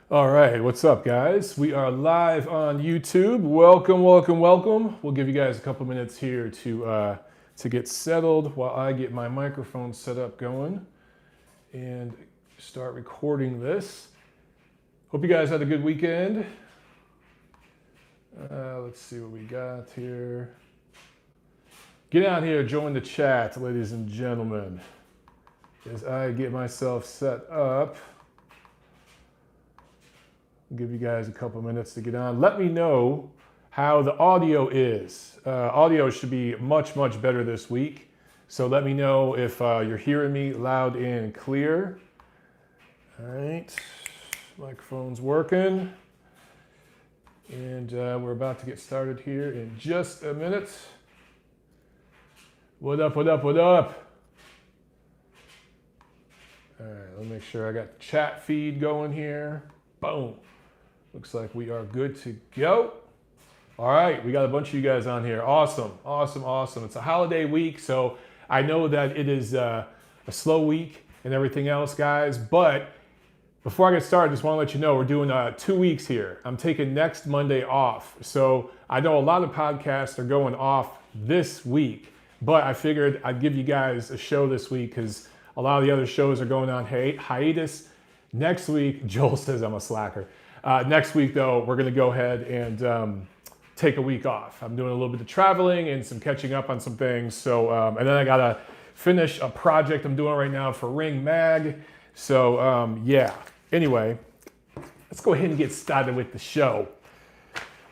All right, what's up, guys? We are live on YouTube. Welcome, welcome, welcome. We'll give you guys a couple minutes here to get settled while I get my microphone set up going and start recording this. Hope you guys had a good weekend. Let's see what we got here. Get out here, join the chat, ladies and gentlemen, as I get myself set up. I'll give you guys a couple minutes to get on. Let me know how the audio is. Audio should be much, much better this week. So let me know if you're hearing me loud and clear. All right, microphone's working. And we're about to get started here in just a minute. What up, what up, what up? All right, let me make sure I got the chat feed going here. Boom. Looks like we are good to go. All right, we got a bunch of you guys on here. Awesome, awesome, awesome. It's a holiday week, so I know that it is a slow week and everything else, guys. But before I get started, I just want to let you know we're doing 2 weeks here. I'm taking next Monday off. So I know a lot of podcasts are going off this week, but I figured I'd give you guys a show this week because a lot of the other shows are going on hiatus. Next week, Joel says I'm a slacker. Next week, though, we're going to go ahead and take a week off. I'm doing a little bit of traveling and some catching up on some things. So, and then I got to finish a project I'm doing right now for Ring Mag. So, yeah. Anyway, let's go ahead and get started with the show.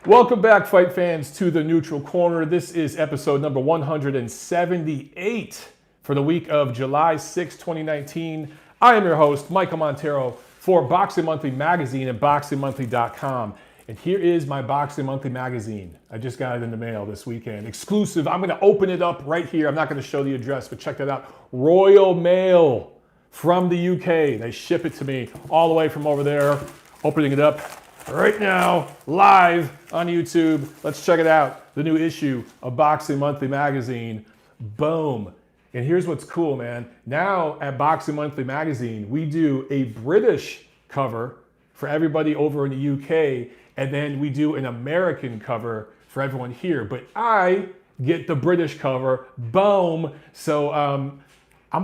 Welcome back, fight fans, to the Neutral Corner. This is episode number 178 for the week of July 6, 2019. I am your host, Michael Montero, for Boxing Monthly magazine at boxingmonthly.com. And here is my Boxing Monthly magazine. I just got it in the mail this weekend. Exclusive. I'm going to open it up right here. I'm not going to show the address, but check that out. Royal Mail from the UK. They ship it to me all the way from over there. Opening it up right now, live on YouTube. Let's check it out. The new issue of Boxing Monthly magazine. Boom. And here's what's cool, man. Now at Boxing Monthly magazine, we do a British cover for everybody over in the UK, and then we do an American cover for everyone here. But I get the British cover. Boom. So I'm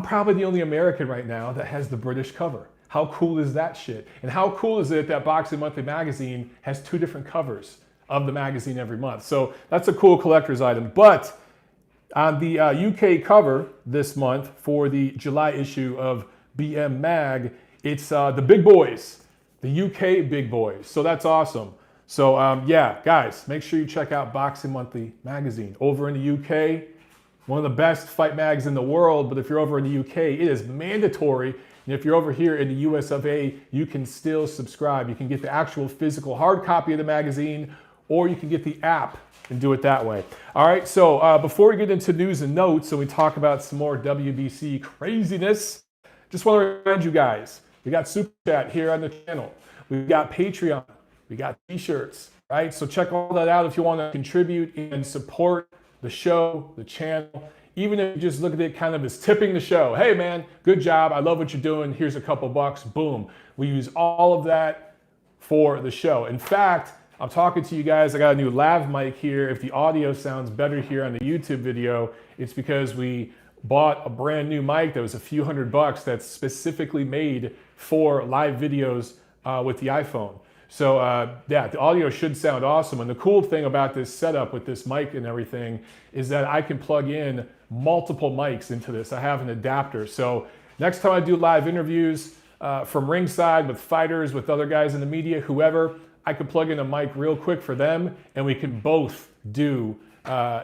probably the only American right now that has the British cover. How cool is that shit? And how cool is it that Boxing Monthly magazine has 2 different covers of the magazine every month? So that's a cool collector's item. But on the UK cover this month for the July issue of BM Mag, it's the big boys, the UK big boys. So that's awesome. So yeah, guys, make sure you check out Boxing Monthly magazine over in the UK. One of the best fight mags in the world, but if you're over in the UK, it is mandatory. And if you're over here in the US of A, you can still subscribe. You can get the actual physical hard copy of the magazine, or you can get the app and do it that way. All right, so before we get into news and notes and we talk about some more WBC craziness, just want to remind you guys, we got Super Chat here on the channel. We've got Patreon. We got t-shirts, right? So check all that out if you want to contribute and support the show, the channel. Even if you just look at it kind of as tipping the show. Hey man, good job. I love what you're doing. Here's a couple bucks. Boom. We use all of that for the show. In fact, I'm talking to you guys. I got a new lav mic here. If the audio sounds better here on the YouTube video, it's because we bought a brand new mic that was a few $100 that's specifically made for live videos with the iPhone. So yeah, the audio should sound awesome. And the cool thing about this setup with this mic and everything is that I can plug in multiple mics into this. I have an adapter. So next time I do live interviews from ringside with fighters, with other guys in the media, whoever, I could plug in a mic real quick for them and we can both do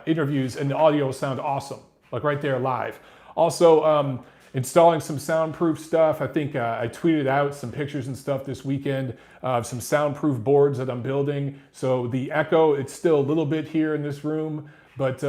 interviews and the audio will sound awesome, like right there live. Also, installing some soundproof stuff. I think I tweeted out some pictures and stuff this weekend of some soundproof boards that I'm building. So the echo, it's still a little bit here in this room, but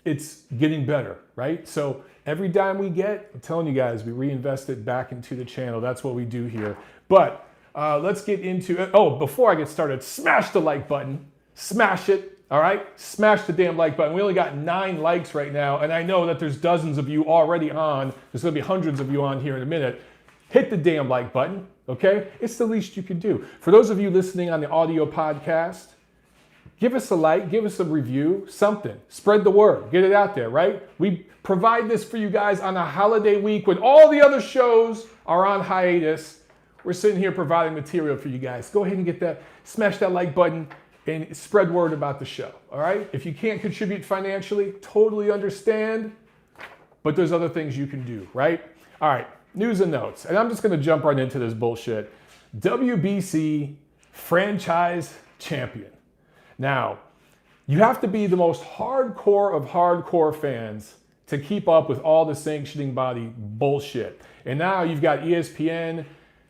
it's getting better, right? So every dime we get, I'm telling you guys, we reinvest it back into the channel. That's what we do here. But let's get into it. Oh, before I get started, smash the like button. Smash it. All right, smash the damn like button. We only got 9 likes right now, and I know that there's dozens of you already on. There's gonna be hundreds of you on here in a minute. hit the damn like button, okay? It's the least you can do. For those of you listening on the audio podcast, give us a like, give us a review, something. Spread the word, get it out there, right? We provide this for you guys on a holiday week when all the other shows are on hiatus. We're sitting here providing material for you guys. Go ahead and get that, smash that like button and spread word about the show, all right? If you can't contribute financially, totally understand, but there's other things you can do, right? All right, news and notes. And I'm just gonna jump right into this bullshit. WBC franchise champion. Now, you have to be the most hardcore of hardcore fans to keep up with all the sanctioning body bullshit. And now you've got ESPN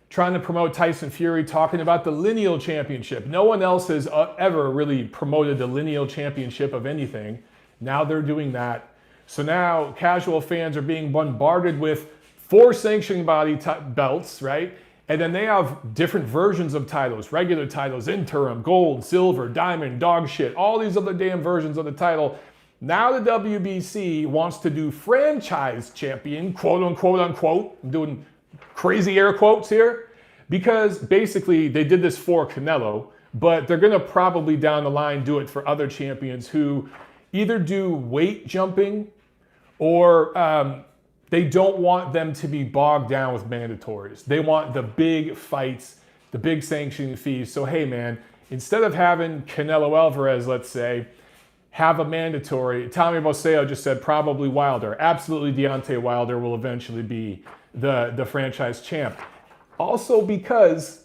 trying to promote Tyson Fury, talking about the lineal championship. No one else has ever really promoted the lineal championship of anything. Now they're doing that. So now casual fans are being bombarded with 4 sanctioning body belts, right? And then they have different versions of titles, regular titles, interim, gold, silver, diamond, dog shit, all these other damn versions of the title. Now the WBC wants to do franchise champion, quote unquote. I'm doing crazy air quotes here, because basically they did this for Canelo, but they're gonna probably down the line do it for other champions who either do weight jumping or they don't want them to be bogged down with mandatories. They want the big fights, the big sanctioning fees. So hey man, instead of having Canelo Alvarez, let's say, have a mandatory, Tommy Boseo just said probably Wilder. Absolutely Deontay Wilder will eventually be the franchise champ. Also because,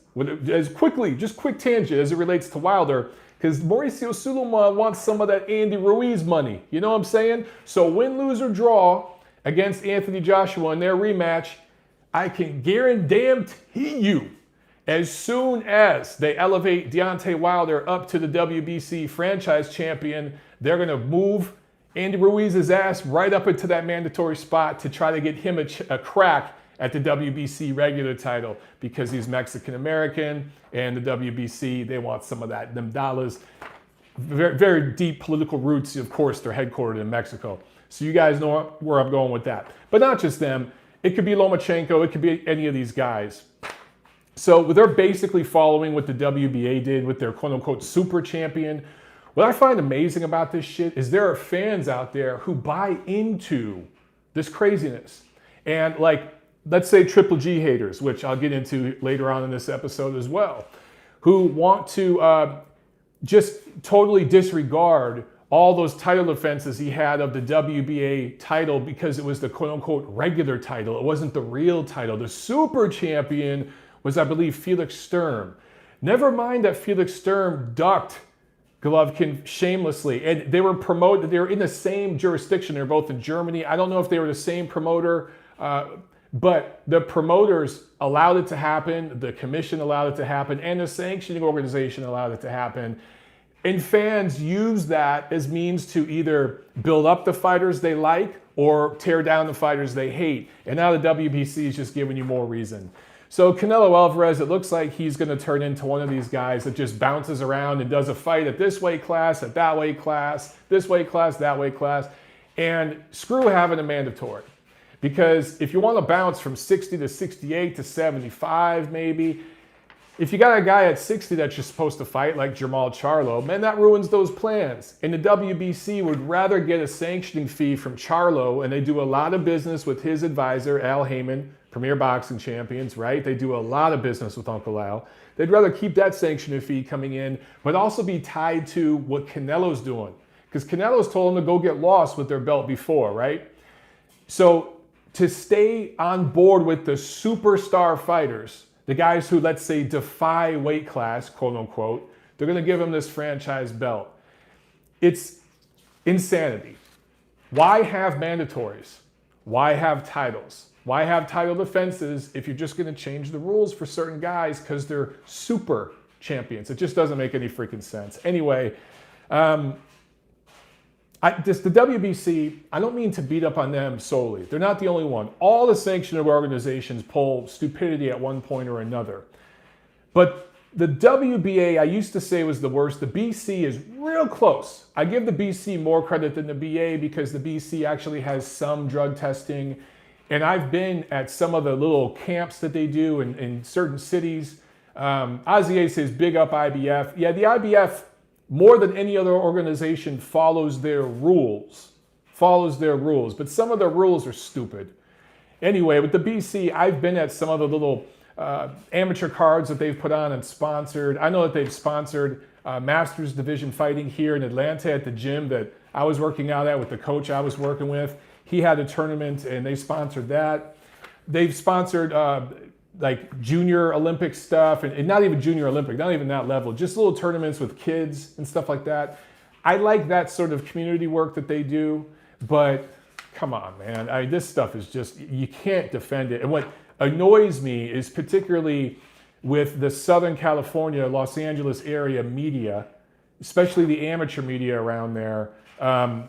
as quickly, just quick tangent as it relates to Wilder, because Mauricio Sulaiman wants some of that Andy Ruiz money. You know what I'm saying? So win, lose, or draw against Anthony Joshua in their rematch, I can guarantee you, as soon as they elevate Deontay Wilder up to the WBC franchise champion, they're going to move Andy Ruiz's ass right up into that mandatory spot to try to get him a crack at the WBC regular title, because he's Mexican-American and the WBC, they want some of that, them dollars. Very, very deep political roots. Of course, they're headquartered in Mexico. So you guys know where I'm going with that. But not just them. It could be Lomachenko. It could be any of these guys. So they're basically following what the WBA did with their quote-unquote super champion. What I find amazing about this shit is there are fans out there who buy into this craziness. And like, let's say Triple G haters, which I'll get into later on in this episode as well, who want to just totally disregard all those title defenses he had of the WBA title because it was the quote-unquote regular title. It wasn't the real title. The super champion was, I believe, Felix Sturm. Never mind that Felix Sturm ducked Golovkin shamelessly. And they were promoted, they were in the same jurisdiction. They're both in Germany. I don't know if they were the same promoter, but the promoters allowed it to happen, the commission allowed it to happen, and the sanctioning organization allowed it to happen. And fans use that as means to either build up the fighters they like or tear down the fighters they hate. And now the WBC is just giving you more reason. So Canelo Alvarez, it looks like he's going to turn into one of these guys that just bounces around and does a fight at this weight class, at that weight class, this weight class, that weight class, and screw having a mandatory. Because if you want to bounce from 60 to 68 to 75 maybe, if you got a guy at 60 that you're supposed to fight, like Jermall Charlo, man, that ruins those plans. And the WBC would rather get a sanctioning fee from Charlo, and they do a lot of business with his advisor, Al Heyman, Premier Boxing Champions, right? They do a lot of business with Uncle Al. They'd rather keep that sanctioning fee coming in, but also be tied to what Canelo's doing. Because Canelo's told them to go get lost with their belt before, right? So to stay on board with the superstar fighters, the guys who, let's say, defy weight class, quote unquote, they're going to give them this franchise belt. It's insanity. Why have mandatories? Why have titles? Why have title defenses if you're just going to change the rules for certain guys because they're super champions? It just doesn't make any freaking sense. Anyway, the WBC, I don't mean to beat up on them solely. They're not the only one. All the sanctioning organizations pull stupidity at one point or another. But the WBA, I used to say was the worst. The BC is real close. I give the BC more credit than the BA because the BC actually has some drug testing. And I've been at some of the little camps that they do in certain cities. Ozzy says, big up IBF. Yeah, the IBF, more than any other organization, follows their rules. But some of the rules are stupid. Anyway, with the BC, I've been at some of the little amateur cards that they've put on and sponsored. I know that they've sponsored Masters Division fighting here in Atlanta at the gym that I was working out at with the coach I was working with. He had a tournament and they sponsored that. They've sponsored like junior Olympic stuff and not even junior Olympic, not even that level, just little tournaments with kids and stuff like that. I like that sort of community work that they do, but come on, man. This stuff is just, you can't defend it. And what annoys me is particularly with the Southern California, Los Angeles area media, especially the amateur media around there,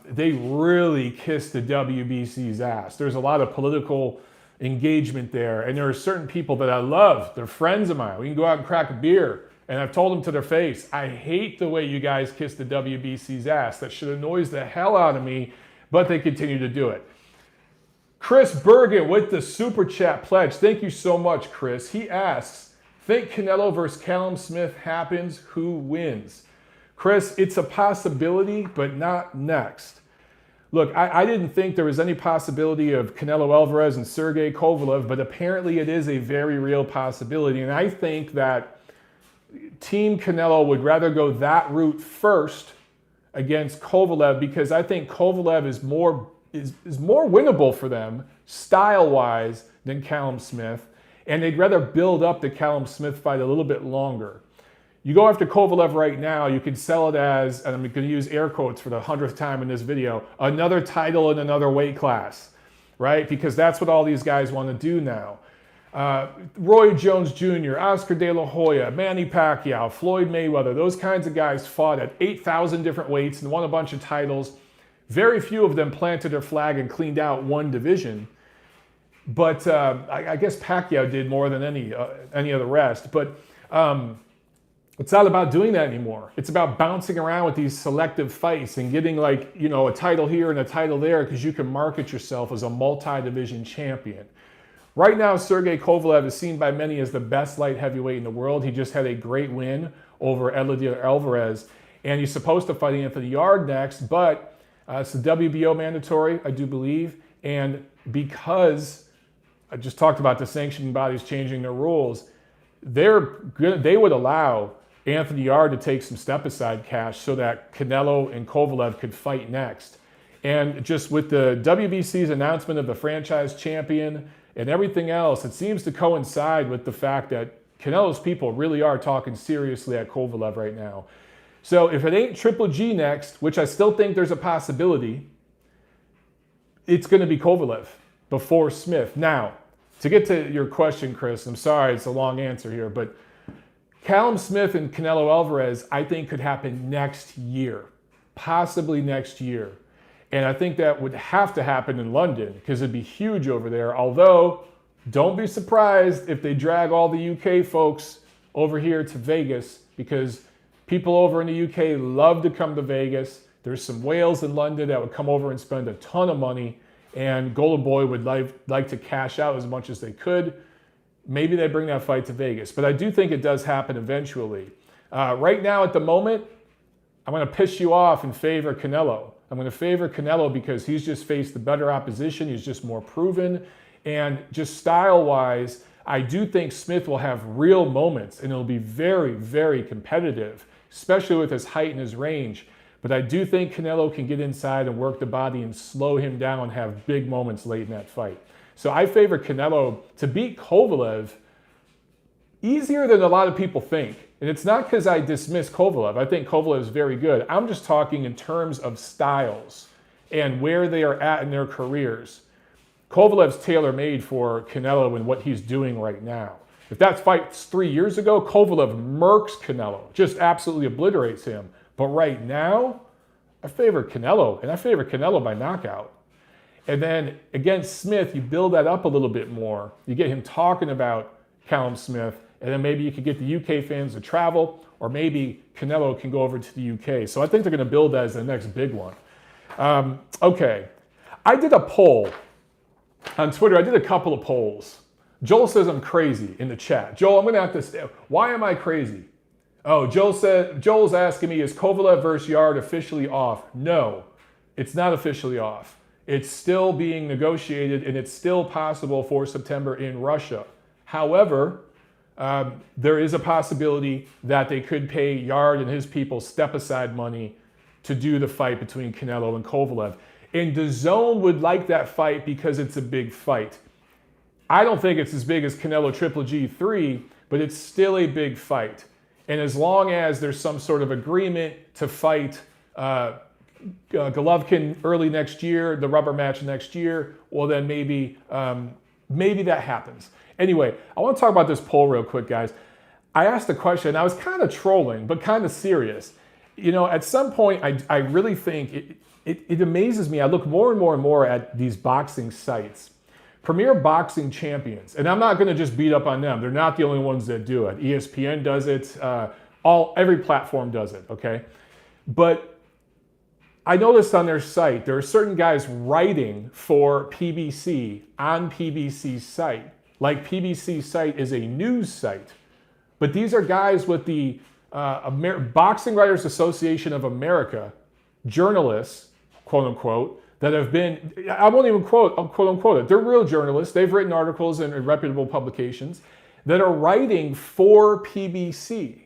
they really kiss the WBC's ass. There's a lot of political engagement there, and there are certain people that I love. They're friends of mine. We can go out and crack a beer, and I've told them to their face, I hate the way you guys kiss the WBC's ass. That should annoy the hell out of me, but they continue to do it. Chris Bergen with the Super Chat pledge. Thank you so much, Chris. He asks, think Canelo versus Callum Smith happens, who wins? Chris, it's a possibility, but not next. Look, I didn't think there was any possibility of Canelo Alvarez and Sergey Kovalev, but apparently it is a very real possibility. And I think that Team Canelo would rather go that route first against Kovalev because I think Kovalev is more winnable for them style-wise than Callum Smith. And they'd rather build up the Callum Smith fight a little bit longer. You go after Kovalev right now, you can sell it as, and I'm going to use air quotes for the 100th time in this video, another title in another weight class, right? Because that's what all these guys want to do now. Roy Jones Jr., Oscar De La Hoya, Manny Pacquiao, Floyd Mayweather, those kinds of guys fought at 8,000 different weights and won a bunch of titles. Very few of them planted their flag and cleaned out one division. But I guess Pacquiao did more than any of the rest. But it's not about doing that anymore. It's about bouncing around with these selective fights and getting like, you know, a title here and a title there because you can market yourself as a multi-division champion. Right now, Sergey Kovalev is seen by many as the best light heavyweight in the world. He just had a great win over Andrade Alvarez. And he's supposed to fight Anthony Yarde next, but it's the WBO mandatory, I do believe. And because I just talked about the sanctioning bodies changing their rules, they would allow Anthony Yarde to take some step-aside cash so that Canelo and Kovalev could fight next. And just with the WBC's announcement of the franchise champion and everything else, it seems to coincide with the fact that Canelo's people really are talking seriously at Kovalev right now. So if it ain't Triple G next, which I still think there's a possibility, it's going to be Kovalev before Smith. Now, to get to your question, Chris, I'm sorry it's a long answer here, but Callum Smith and Canelo Alvarez, I think, could happen next year, possibly next year. And I think that would have to happen in London because it'd be huge over there. Although, don't be surprised if they drag all the UK folks over here to Vegas because people over in the UK love to come to Vegas. There's some whales in London that would come over and spend a ton of money. And Golden Boy would like to cash out as much as they could. Maybe they bring that fight to Vegas. But I do think it does happen eventually. Right now, at the moment, I'm going to piss you off and favor Canelo. I'm going to favor Canelo because he's just faced the better opposition. He's just more proven. And just style-wise, I do think Smith will have real moments. And it'll be very, very competitive, especially with his height and his range. But I do think Canelo can get inside and work the body and slow him down and have big moments late in that fight. So I favor Canelo to beat Kovalev easier than a lot of people think. And it's not because I dismiss Kovalev. I think Kovalev is very good. I'm just talking in terms of styles and where they are at in their careers. Kovalev's tailor-made for Canelo and what he's doing right now. If that fight's 3 years ago, Kovalev murks Canelo, just absolutely obliterates him. But right now, I favor Canelo, and I favor Canelo by knockout. And then against Smith, you build that up a little bit more. You get him talking about Callum Smith, and then maybe you could get the UK fans to travel, or maybe Canelo can go over to the UK. So I think they're going to build that as the next big one. Okay, I did a poll on Twitter, I did a couple of polls. Joel says I'm crazy in the chat. Joel, I'm going to have to say, why am I crazy? Oh, Joel's asking me, is Kovalev versus Yard officially off? No, it's not officially off. It's still being negotiated, and it's still possible for September in Russia. However, there is a possibility that they could pay Yard and his people step-aside money to do the fight between Canelo and Kovalev. And DAZN would like that fight because it's a big fight. I don't think it's as big as Canelo Triple G3, but it's still a big fight. And as long as there's some sort of agreement to fight Golovkin early next year, the rubber match next year, well then maybe that happens. Anyway, I want to talk about this poll real quick, guys. I asked a question. I was kind of trolling, but kind of serious. You know, at some point, I really think it amazes me. I look more and more at these boxing sites. Premier Boxing Champions, and I'm not going to just beat up on them. They're not the only ones that do it. ESPN does it. Every platform does it, okay? But I noticed on their site, there are certain guys writing for PBC on PBC's site. Like PBC's site is a news site. But these are guys with the Boxing Writers Association of America, journalists, quote unquote, that have been, I won't even quote unquote it. They're real journalists. They've written articles in reputable publications that are writing for PBC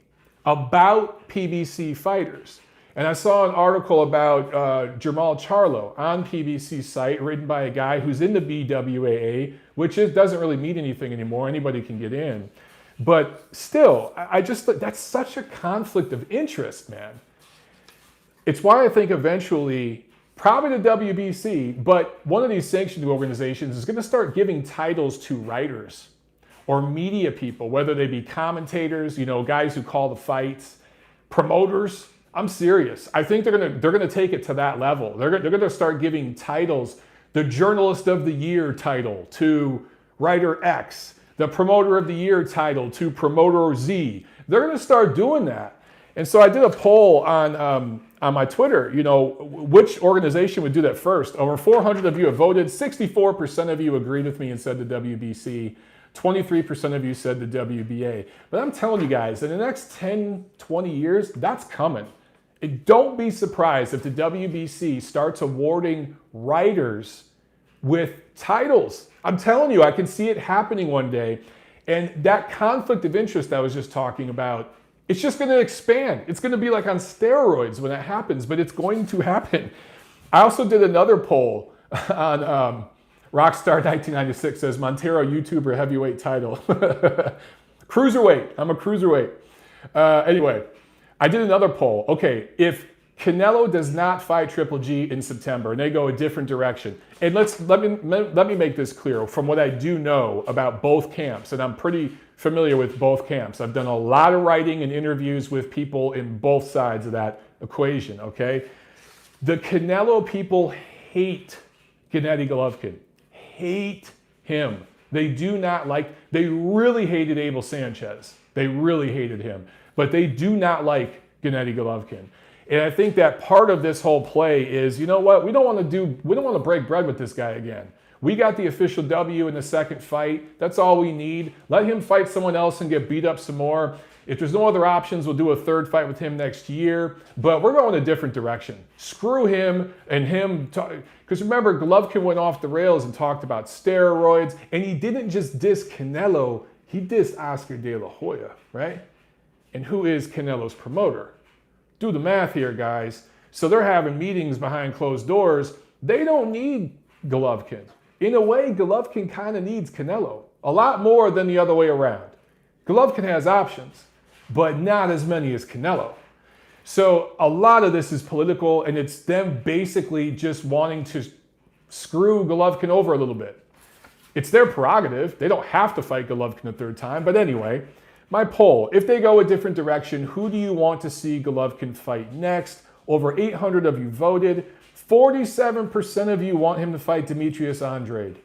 about PBC fighters. And I saw an article about Jermall Charlo on PBC's site, written by a guy who's in the BWAA, which doesn't really mean anything anymore. Anybody can get in. But still, I just thought that's such a conflict of interest, man. It's why I think eventually, probably the WBC, but one of these sanctioned organizations is going to start giving titles to writers or media people, whether they be commentators, you know, guys who call the fights, promoters. I'm serious. I think they're gonna take it to that level. They're gonna start giving titles, the Journalist of the Year title to writer X, the Promoter of the Year title to Promoter Z. They're gonna start doing that. And so I did a poll on my Twitter, you know, which organization would do that first. Over 400 of you have voted. 64% of you agreed with me and said the WBC. 23% of you said the WBA. But I'm telling you guys, in the next 10, 20 years, that's coming. Don't be surprised if the WBC starts awarding writers with titles. I'm telling you, I can see it happening one day. And that conflict of interest I was just talking about, it's just going to expand. It's going to be like on steroids when that happens, but it's going to happen. I also did another poll on Rockstar 1996 says Montero YouTuber heavyweight title. Cruiserweight. I'm a cruiserweight. Anyway, I did another poll. Okay, if Canelo does not fight Triple G in September and they go a different direction, and let me make this clear from what I do know about both camps, and I'm pretty familiar with both camps. I've done a lot of writing and interviews with people in both sides of that equation, okay? The Canelo people hate Gennady Golovkin. Hate him. They do not like, they really hated Abel Sanchez. They really hated him. But they do not like Gennady Golovkin. And I think that part of this whole play is, you know what, we don't want to break bread with this guy again. We got the official W in the second fight. That's all we need. Let him fight someone else and get beat up some more. If there's no other options, we'll do a third fight with him next year. But we're going a different direction. Screw him and him. Because remember, Golovkin went off the rails and talked about steroids. And he didn't just diss Canelo. He dissed Oscar De La Hoya, right? And who is Canelo's promoter? Do the math here, guys. So they're having meetings behind closed doors. They don't need Golovkin. In a way, Golovkin kind of needs Canelo. A lot more than the other way around. Golovkin has options, but not as many as Canelo. So a lot of this is political, and it's them basically just wanting to screw Golovkin over a little bit. It's their prerogative. They don't have to fight Golovkin a third time. But anyway, my poll, if they go a different direction, who do you want to see Golovkin fight next? Over 800 of you voted. 47% of you want him to fight Demetrius Andrade.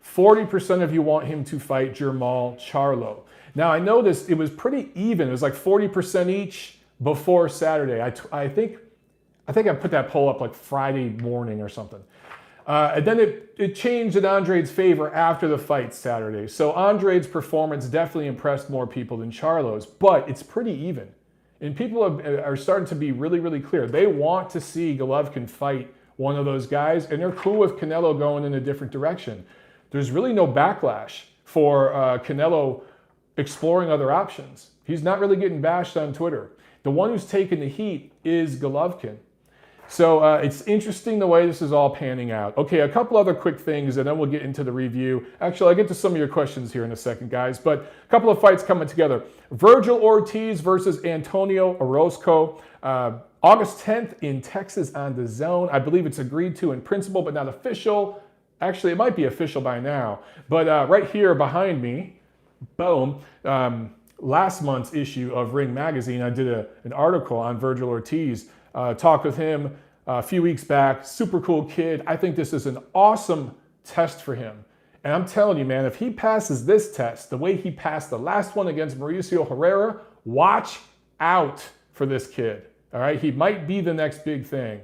40% of you want him to fight Jermall Charlo. Now, I noticed it was pretty even. It was like 40% each before Saturday. I think I put that poll up like Friday morning or something. And then it changed in Andrade's favor after the fight Saturday. So Andrade's performance definitely impressed more people than Charlo's, but it's pretty even. And people are starting to be really, really clear. They want to see Golovkin fight one of those guys, and they're cool with Canelo going in a different direction. There's really no backlash for Canelo exploring other options. He's not really getting bashed on Twitter. The one who's taking the heat is Golovkin. So it's interesting the way this is all panning out. Okay, a couple other quick things, and then we'll get into the review. Actually, I'll get to some of your questions here in a second, guys. But a couple of fights coming together. Virgil Ortiz versus Antonio Orozco. August 10th in Texas on the Zone. I believe it's agreed to in principle, but not official. Actually, it might be official by now. But right here behind me, boom, last month's issue of Ring Magazine, I did an article on Virgil Ortiz. Talked with him a few weeks back. Super cool kid. I think this is an awesome test for him. And I'm telling you, man, if he passes this test the way he passed the last one against Mauricio Herrera, watch out for this kid. All right, he might be the next big thing.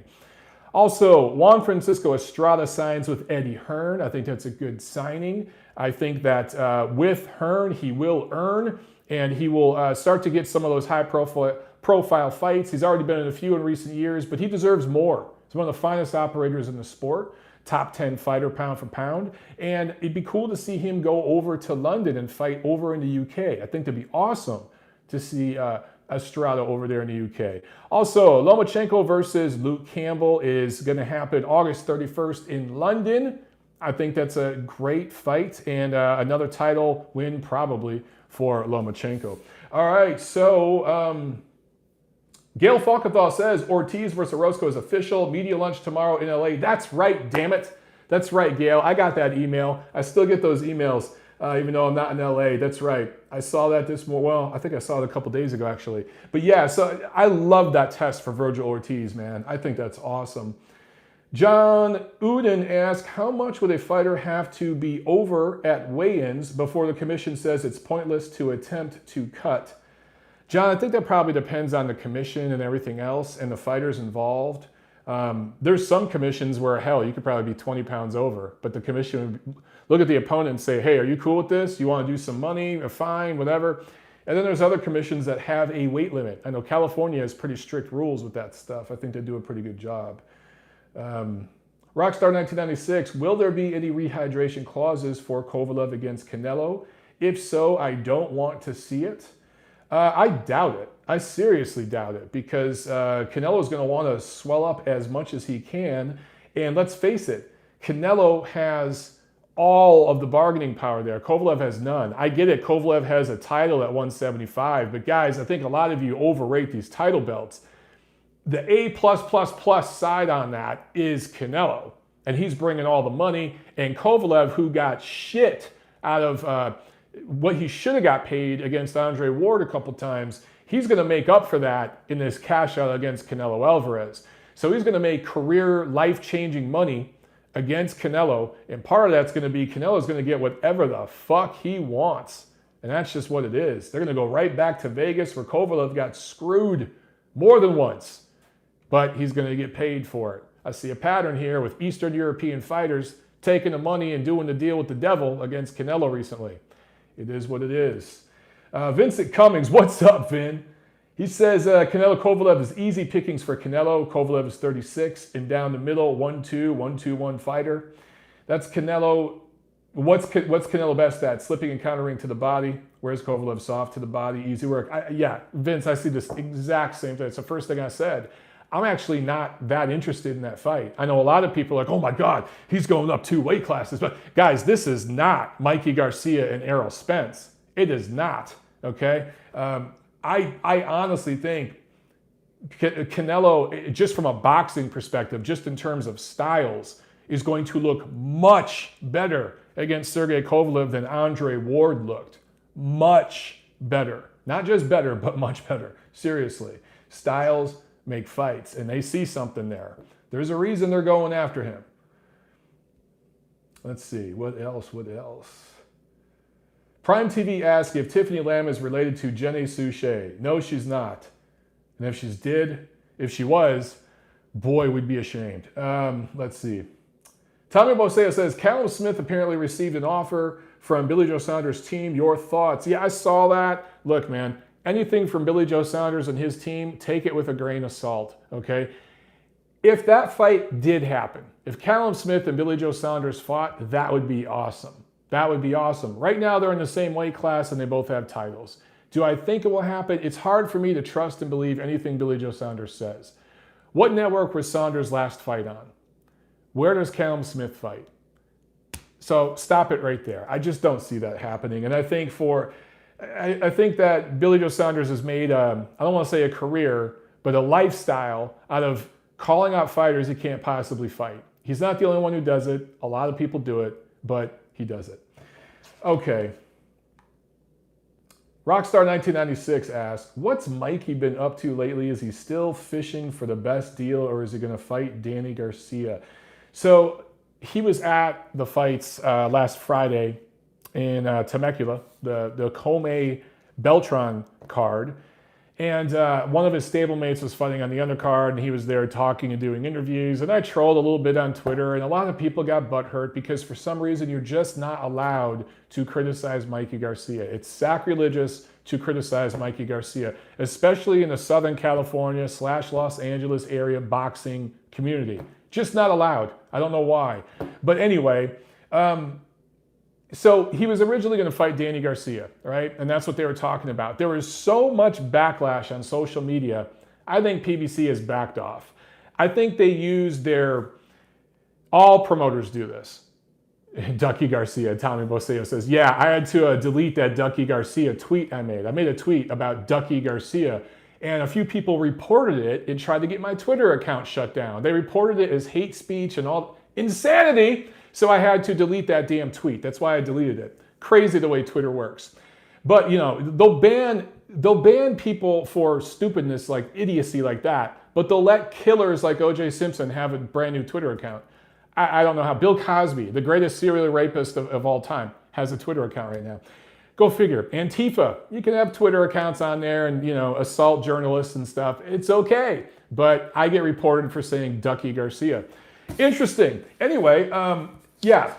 Also, Juan Francisco Estrada signs with Eddie Hearn. I think that's a good signing. I think that with Hearn, he will earn, and he will start to get some of those high-profile fights. He's already been in a few in recent years, but he deserves more. He's one of the finest operators in the sport, top 10 fighter pound for pound, and it'd be cool to see him go over to London and fight over in the UK. I think that'd be awesome to see Estrada over there in the UK. Also, Lomachenko versus Luke Campbell is going to happen August 31st in London. I think that's a great fight and another title win probably for Lomachenko. All right, so Gail Falkenthal says Ortiz versus Orozco is official. Media lunch tomorrow in LA. That's right, damn it. That's right, Gail. I got that email. I still get those emails, even though I'm not in LA. That's right. I saw that this morning. Well, I think I saw it a couple days ago, actually. But yeah, so I love that test for Virgil Ortiz, man. I think that's awesome. John Uden asked, how much would a fighter have to be over at weigh-ins before the commission says it's pointless to attempt to cut? John, I think that probably depends on the commission and everything else and the fighters involved. There's some commissions where, hell, you could probably be 20 pounds over, but the commission would look at the opponent and say, hey, are you cool with this? You want to do some money, a fine, whatever? And then there's other commissions that have a weight limit. I know California has pretty strict rules with that stuff. I think they do a pretty good job. Rockstar 1996, will there be any rehydration clauses for Kovalev against Canelo? If so, I don't want to see it. I doubt it. I seriously doubt it because Canelo is going to want to swell up as much as he can. And let's face it, Canelo has all of the bargaining power there. Kovalev has none. I get it. Kovalev has a title at 175. But guys, I think a lot of you overrate these title belts. The A+++ side on that is Canelo. And he's bringing all the money. And Kovalev, who got shit out of what he should have got paid against Andre Ward a couple times, he's going to make up for that in this cash out against Canelo Alvarez. So he's going to make career life-changing money against Canelo, and part of that's going to be Canelo's going to get whatever the fuck he wants, and that's just what it is. They're going to go right back to Vegas where Kovalev got screwed more than once, but he's going to get paid for it. I see a pattern here with Eastern European fighters taking the money and doing the deal with the devil against Canelo recently. It is what it is. Vincent Cummings, what's up, Vin? He says Canelo Kovalev is easy pickings for Canelo. Kovalev is 36 and down the middle, 1-2, 1-2-1 fighter. That's Canelo. What's Canelo best at? Slipping and countering to the body. Where's Kovalev? Soft to the body, easy work. Yeah, Vince, I see this exact same thing. It's the first thing I said. I'm actually not that interested in that fight. I know a lot of people are like, oh my God, he's going up 2 weight classes. But guys, this is not Mikey Garcia and Errol Spence. It is not, okay? I honestly think Canelo, just from a boxing perspective, just in terms of styles, is going to look much better against Sergey Kovalev than Andre Ward looked. Much better. Not just better, but much better. Seriously. Styles make fights, and they see something there. There's a reason they're going after him. Let's see. What else? Prime TV asks if Tiffany Lamb is related to Jenny Suchet. No, she's not. And if she was, boy, we'd be ashamed. Let's see. Tommy Bosea says, Callum Smith apparently received an offer from Billy Joe Saunders' team. Your thoughts? Yeah, I saw that. Look, man, anything from Billy Joe Saunders and his team, take it with a grain of salt, okay? If that fight did happen, if Callum Smith and Billy Joe Saunders fought, that would be awesome. That would be awesome. Right now, they're in the same weight class and they both have titles. Do I think it will happen? It's hard for me to trust and believe anything Billy Joe Saunders says. What network was Saunders' last fight on? Where does Callum Smith fight? So stop it right there. I just don't see that happening. And I think that Billy Joe Saunders has made, I don't want to say a career, but a lifestyle out of calling out fighters he can't possibly fight. He's not the only one who does it. A lot of people do it, but he does it. Okay. Rockstar 1996 asks, what's Mikey been up to lately? Is he still fishing for the best deal, or is he going to fight Danny Garcia? So he was at the fights last Friday in Temecula, the Commey Beltran card. And one of his stablemates was fighting on the undercard, and he was there talking and doing interviews. And I trolled a little bit on Twitter, and a lot of people got butthurt because for some reason you're just not allowed to criticize Mikey Garcia. It's sacrilegious to criticize Mikey Garcia, especially in the Southern California / Los Angeles area boxing community. Just not allowed. I don't know why. But anyway, so he was originally going to fight Danny Garcia, right? And that's what they were talking about. There was so much backlash on social media. I think PBC has backed off. I think they use all promoters do this. Ducky Garcia, Tommy Boseo says, yeah, I had to delete that Ducky Garcia tweet I made. I made a tweet about Ducky Garcia, and a few people reported it and tried to get my Twitter account shut down. They reported it as hate speech and all insanity. So I had to delete that damn tweet. That's why I deleted it. Crazy the way Twitter works. But you know, they'll ban people for stupidness like idiocy like that, but they'll let killers like O.J. Simpson have a brand new Twitter account. I don't know how. Bill Cosby, the greatest serial rapist of all time, has a Twitter account right now. Go figure. Antifa, you can have Twitter accounts on there and, you know, assault journalists and stuff. It's okay. But I get reported for saying Ducky Garcia. Interesting. Anyway, yeah.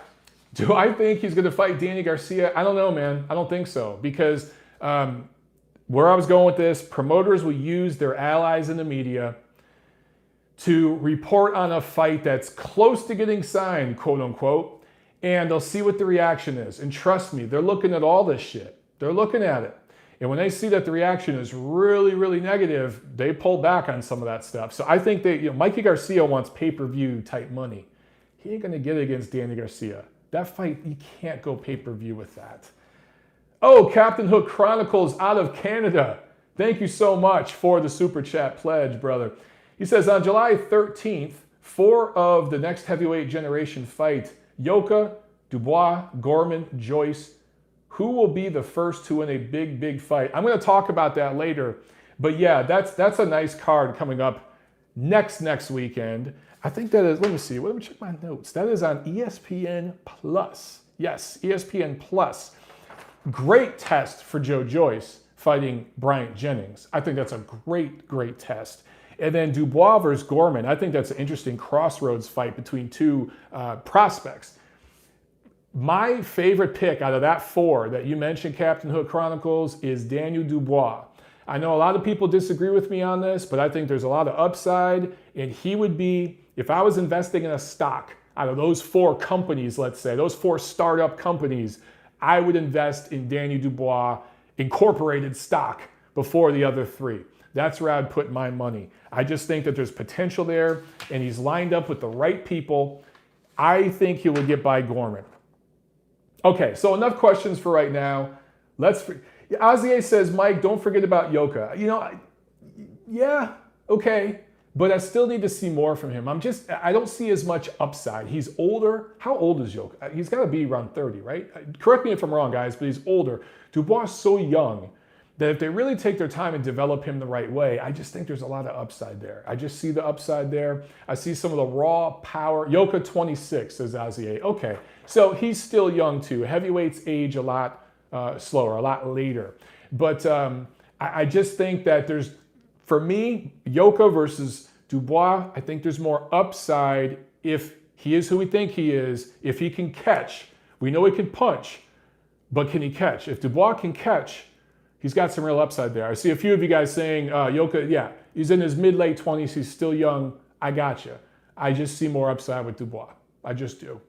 Do I think he's going to fight Danny Garcia? I don't know, man. I don't think so. Because where I was going with this, promoters will use their allies in the media to report on a fight that's close to getting signed, quote unquote, and they'll see what the reaction is. And trust me, they're looking at all this shit. They're looking at it. And when they see that the reaction is really, really negative, they pull back on some of that stuff. So I think that, Mikey Garcia wants pay-per-view type money. He ain't going to get it against Danny Garcia. That fight, you can't go pay-per-view with that. Oh, Captain Hook Chronicles out of Canada. Thank you so much for the Super Chat pledge, brother. He says, on July 13th, 4 of the next heavyweight generation fight, Yoka, Dubois, Gorman, Joyce. Who will be the first to win a big, big fight? I'm going to talk about that later. But yeah, that's a nice card coming up next weekend. I think that is, let me see, let me check my notes. That is on ESPN Plus. Yes, ESPN Plus. Great test for Joe Joyce fighting Bryant Jennings. I think that's a great, great test. And then Dubois versus Gorman. I think that's an interesting crossroads fight between two prospects. My favorite pick out of that 4 that you mentioned, Captain Hook Chronicles, is Daniel Dubois. I know a lot of people disagree with me on this, but I think there's a lot of upside. And he would be, if I was investing in a stock out of those 4 companies, let's say, those 4 startup companies, I would invest in Daniel Dubois Incorporated stock before the other 3. That's where I'd put my money. I just think that there's potential there, and he's lined up with the right people. I think he will get by Gorman. Okay, so enough questions for right now. Azier says, Mike, don't forget about Yoka. Yeah, okay, but I still need to see more from him. I don't see as much upside. He's older. How old is Yoka? He's got to be around 30, right? Correct me if I'm wrong, guys, but he's older. Dubois is so young that if they really take their time and develop him the right way, I just think there's a lot of upside there. I just see the upside there. I see some of the raw power. Yoka 26, says Azier. Okay, so he's still young too. Heavyweights age a lot slower, a lot later. But I just think that there's, for me, Yoka versus Dubois, I think there's more upside if He is who we think he is. If he can catch, we know he can punch, but can he catch? If Dubois can catch, he's got some real upside there. I see a few of you guys saying, Yoka, yeah, he's in his mid-late 20s. He's still young. I got you. I just see more upside with Dubois. I just do.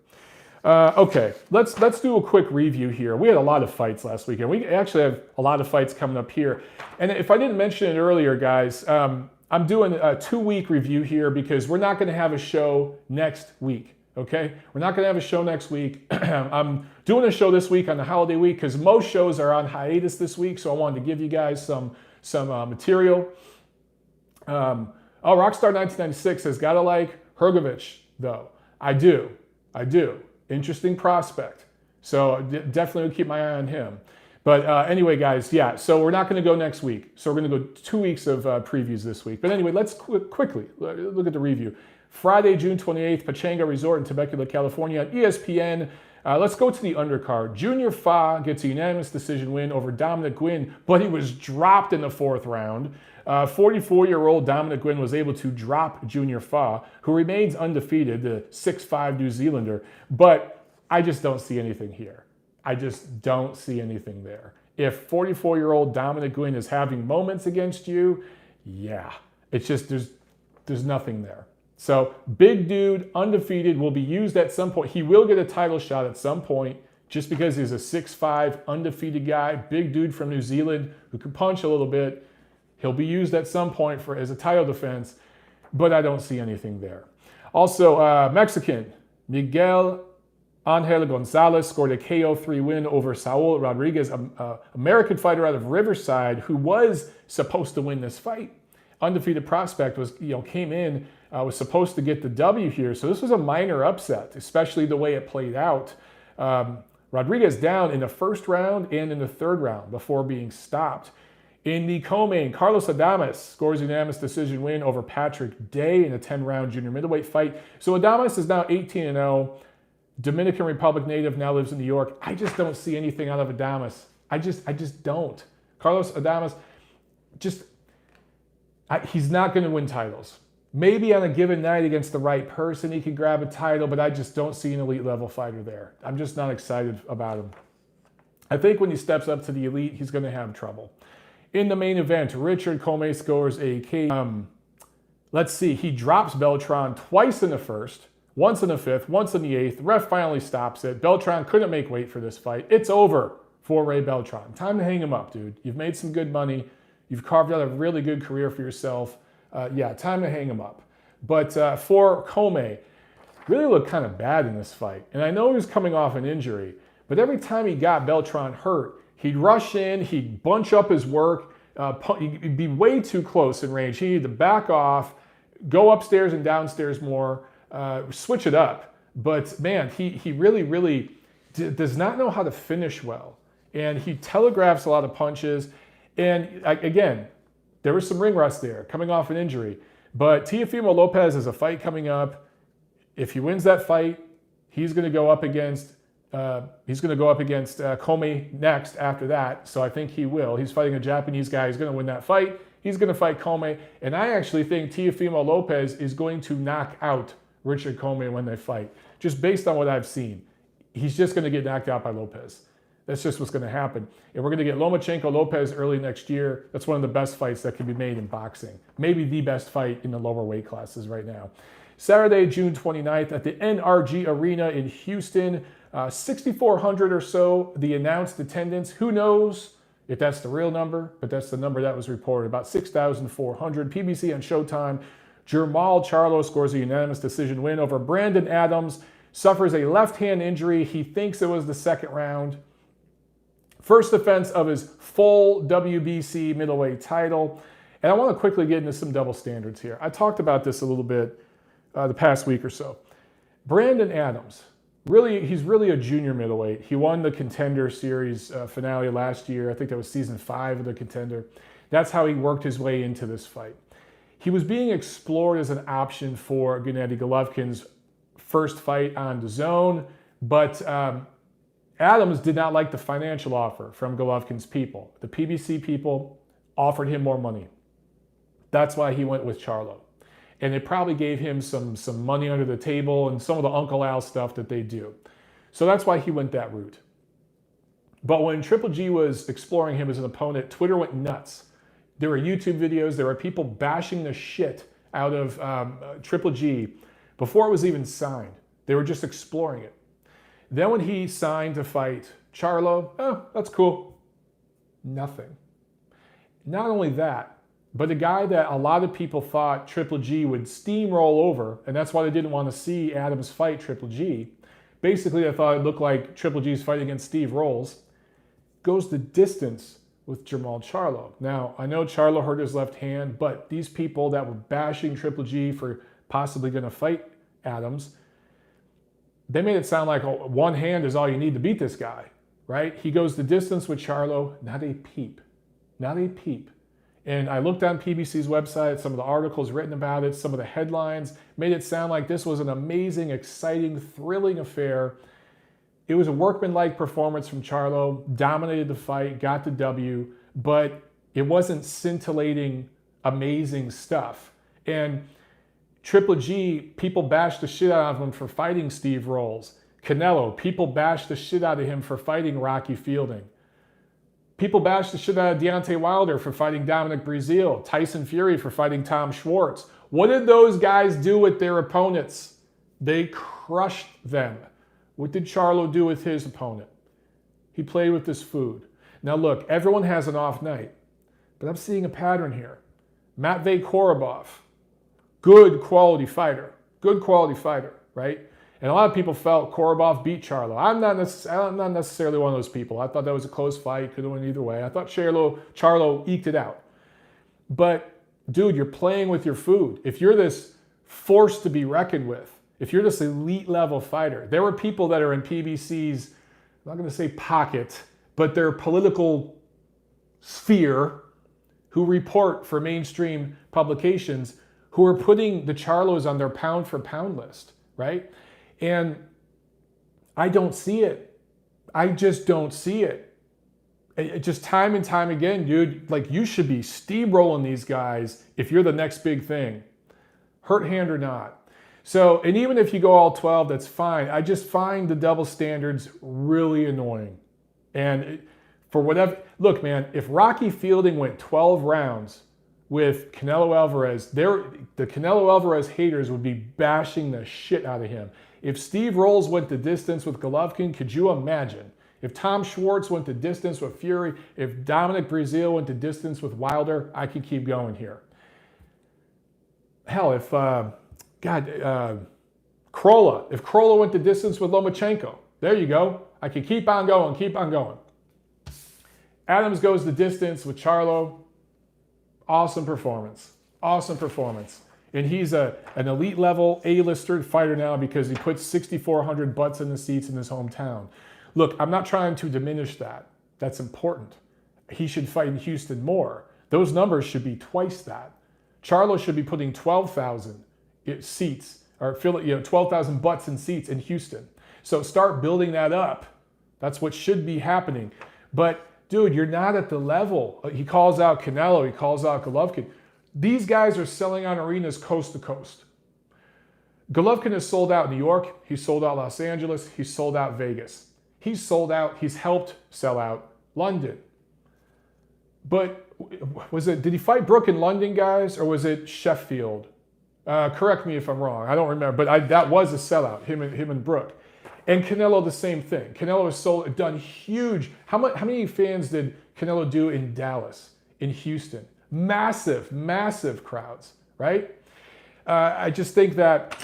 Okay, let's do a quick review here. We had a lot of fights last weekend. We actually have a lot of fights coming up here. And if I didn't mention it earlier, guys, I'm doing a 2-week review here because we're not going to have a show next week. Okay, we're not going to have a show next week. I'm doing a show this week on the holiday week because most shows are on hiatus this week. So I wanted to give you guys some material. Rockstar 1996 says, gotta like Hrgovic, though. I do. Interesting prospect. So definitely keep my eye on him. But anyway, guys, yeah, so we're not going to go next week. So we're going to go 2 weeks of previews this week. But anyway, let's quickly look at the review. Friday, June 28th, Pechanga Resort in Temecula, California on ESPN. Let's go to the undercard. Junior Fa gets a unanimous decision win over Dominic Gwynn, but he was dropped in the 4th round. 44-year-old Dominic Gwynn was able to drop Junior Fa, who remains undefeated, the 6'5" New Zealander. But I just don't see anything here. I just don't see anything there. If 44-year-old Dominic Gwynn is having moments against you, yeah, it's just there's nothing there. So big dude, undefeated, will be used at some point. He will get a title shot at some point just because he's a 6'5", undefeated guy, big dude from New Zealand who can punch a little bit. He'll be used at some point as a title defense, but I don't see anything there. Also, Mexican Miguel Angel Gonzalez scored a KO3 win over Saul Rodriguez, an American fighter out of Riverside who was supposed to win this fight. Undefeated prospect came in, was supposed to get the W here. So this was a minor upset, especially the way it played out. Rodriguez down in the 1st round and in the 3rd round before being stopped. In the co-main, Carlos Adames scores a unanimous decision win over Patrick Day in a 10-round junior middleweight fight. So Adames is now 18-0. Dominican Republic native, now lives in New York. I just don't see anything out of Adames. I just don't. Carlos Adames, he's not going to win titles. Maybe on a given night against the right person, he could grab a title, but I just don't see an elite level fighter there. I'm just not excited about him. I think when he steps up to the elite, he's going to have trouble. In the main event, Richard Commey scores a let's see, he drops Beltran twice in the 1st, once in the 5th, once in the 8th. The ref finally stops it. Beltran couldn't make weight for this fight. It's over for Ray Beltran. Time to hang him up, dude. You've made some good money. You've carved out a really good career for yourself. Yeah, time to hang him up. But for Commey, really looked kind of bad in this fight. And I know he was coming off an injury, but every time he got Beltran hurt, he'd rush in, he'd bunch up his work, he'd be way too close in range. He needed to back off, go upstairs and downstairs more, switch it up. But man, he really does not know how to finish well. And he telegraphs a lot of punches. And again, there was some ring rust there, coming off an injury. But Teofimo Lopez has a fight coming up. If he wins that fight, he's going to go up against Commey next after that. So I think he will. He's fighting a Japanese guy. He's going to win that fight. He's going to fight Commey. And I actually think Teofimo Lopez is going to knock out Richard Commey when they fight. Just based on what I've seen. He's just going to get knocked out by Lopez. That's just what's going to happen. And we're going to get Lomachenko-Lopez early next year. That's one of the best fights that can be made in boxing. Maybe the best fight in the lower weight classes right now. Saturday, June 29th at the NRG Arena in Houston. 6,400 or so, the announced attendance. Who knows if that's the real number, but that's the number that was reported. About 6,400. PBC on Showtime. Jermall Charlo scores a unanimous decision win over Brandon Adams. Suffers a left hand injury. He thinks it was the 2nd round. First defense of his full WBC middleweight title. And I want to quickly get into some double standards here. I talked about this a little bit the past week or so. Brandon Adams, he's really a junior middleweight. He won the Contender Series finale last year. I think that was season 5 of the Contender. That's how he worked his way into this fight. He was being explored as an option for Gennady Golovkin's first fight on DAZN, but Adams did not like the financial offer from Golovkin's people. The PBC people offered him more money. That's why he went with Charlo. And they probably gave him some money under the table and some of the Uncle Al stuff that they do. So that's why he went that route. But when Triple G was exploring him as an opponent, Twitter went nuts. There were YouTube videos, there were people bashing the shit out of Triple G before it was even signed. They were just exploring it. Then when he signed to fight Charlo, oh, that's cool. Nothing. Not only that, but the guy that a lot of people thought Triple G would steamroll over, and that's why they didn't want to see Adams fight Triple G. Basically, I thought it looked like Triple G's fight against Steve Rolls. Goes the distance with Jermall Charlo. Now, I know Charlo hurt his left hand, but these people that were bashing Triple G for possibly going to fight Adams, they made it sound like one hand is all you need to beat this guy, right? He goes the distance with Charlo, not a peep. Not a peep. And I looked on PBC's website, some of the articles written about it, some of the headlines made it sound like this was an amazing, exciting, thrilling affair. It was a workmanlike performance from Charlo, dominated the fight, got the W, but it wasn't scintillating, amazing stuff. And Triple G, people bashed the shit out of him for fighting Steve Rolls. Canelo, people bashed the shit out of him for fighting Rocky Fielding. People bashed the shit out of Deontay Wilder for fighting Dominic Breazeale. Tyson Fury for fighting Tom Schwartz. What did those guys do with their opponents? They crushed them. What did Charlo do with his opponent? He played with his food. Now look, everyone has an off night, but I'm seeing a pattern here. Matvey Korobov, good quality fighter, right? And a lot of people felt Korobov beat Charlo. I'm not necessarily one of those people. I thought that was a close fight, could have went either way. I thought Charlo eked it out. But dude, you're playing with your food. If you're this force to be reckoned with, if you're this elite level fighter, there were people that are in PBC's, I'm not going to say pocket, but their political sphere who report for mainstream publications who are putting the Charlos on their pound for pound list, right? And I don't see it. I just don't see it. It just time and time again, dude, like you should be steamrolling these guys if you're the next big thing, hurt hand or not. So, and even if you go all 12, that's fine. I just find the double standards really annoying. And for whatever, look, man, if Rocky Fielding went 12 rounds with Canelo Alvarez, the Canelo Alvarez haters would be bashing the shit out of him. If Steve Rolls went the distance with Golovkin, could you imagine? If Tom Schwartz went the distance with Fury, if Dominic Breazeale went the distance with Wilder, I could keep going here. Hell, if Krolla. If Krolla went the distance with Lomachenko, there you go. I can keep on going, keep on going. Adams goes the distance with Charlo. Awesome performance. Awesome performance. And he's an elite level A-lister fighter now because he puts 6,400 butts in the seats in his hometown. Look, I'm not trying to diminish that. That's important. He should fight in Houston more. Those numbers should be twice that. Charlo should be putting 12,000 seats, or 12,000 butts in seats in Houston. So start building that up. That's what should be happening. But dude, you're not at the level. He calls out Canelo, he calls out Golovkin. These guys are selling out arenas coast to coast. Golovkin has sold out New York, he's sold out Los Angeles, he's sold out Vegas. He's sold out, he's helped sell out London. But did he fight Brook in London, guys, or was it Sheffield? Correct me if I'm wrong. I don't remember, but that was a sellout, him and Brook. And Canelo, the same thing. Canelo has done huge. How many fans did Canelo do in Dallas, in Houston? Massive, massive crowds, right? I just think that,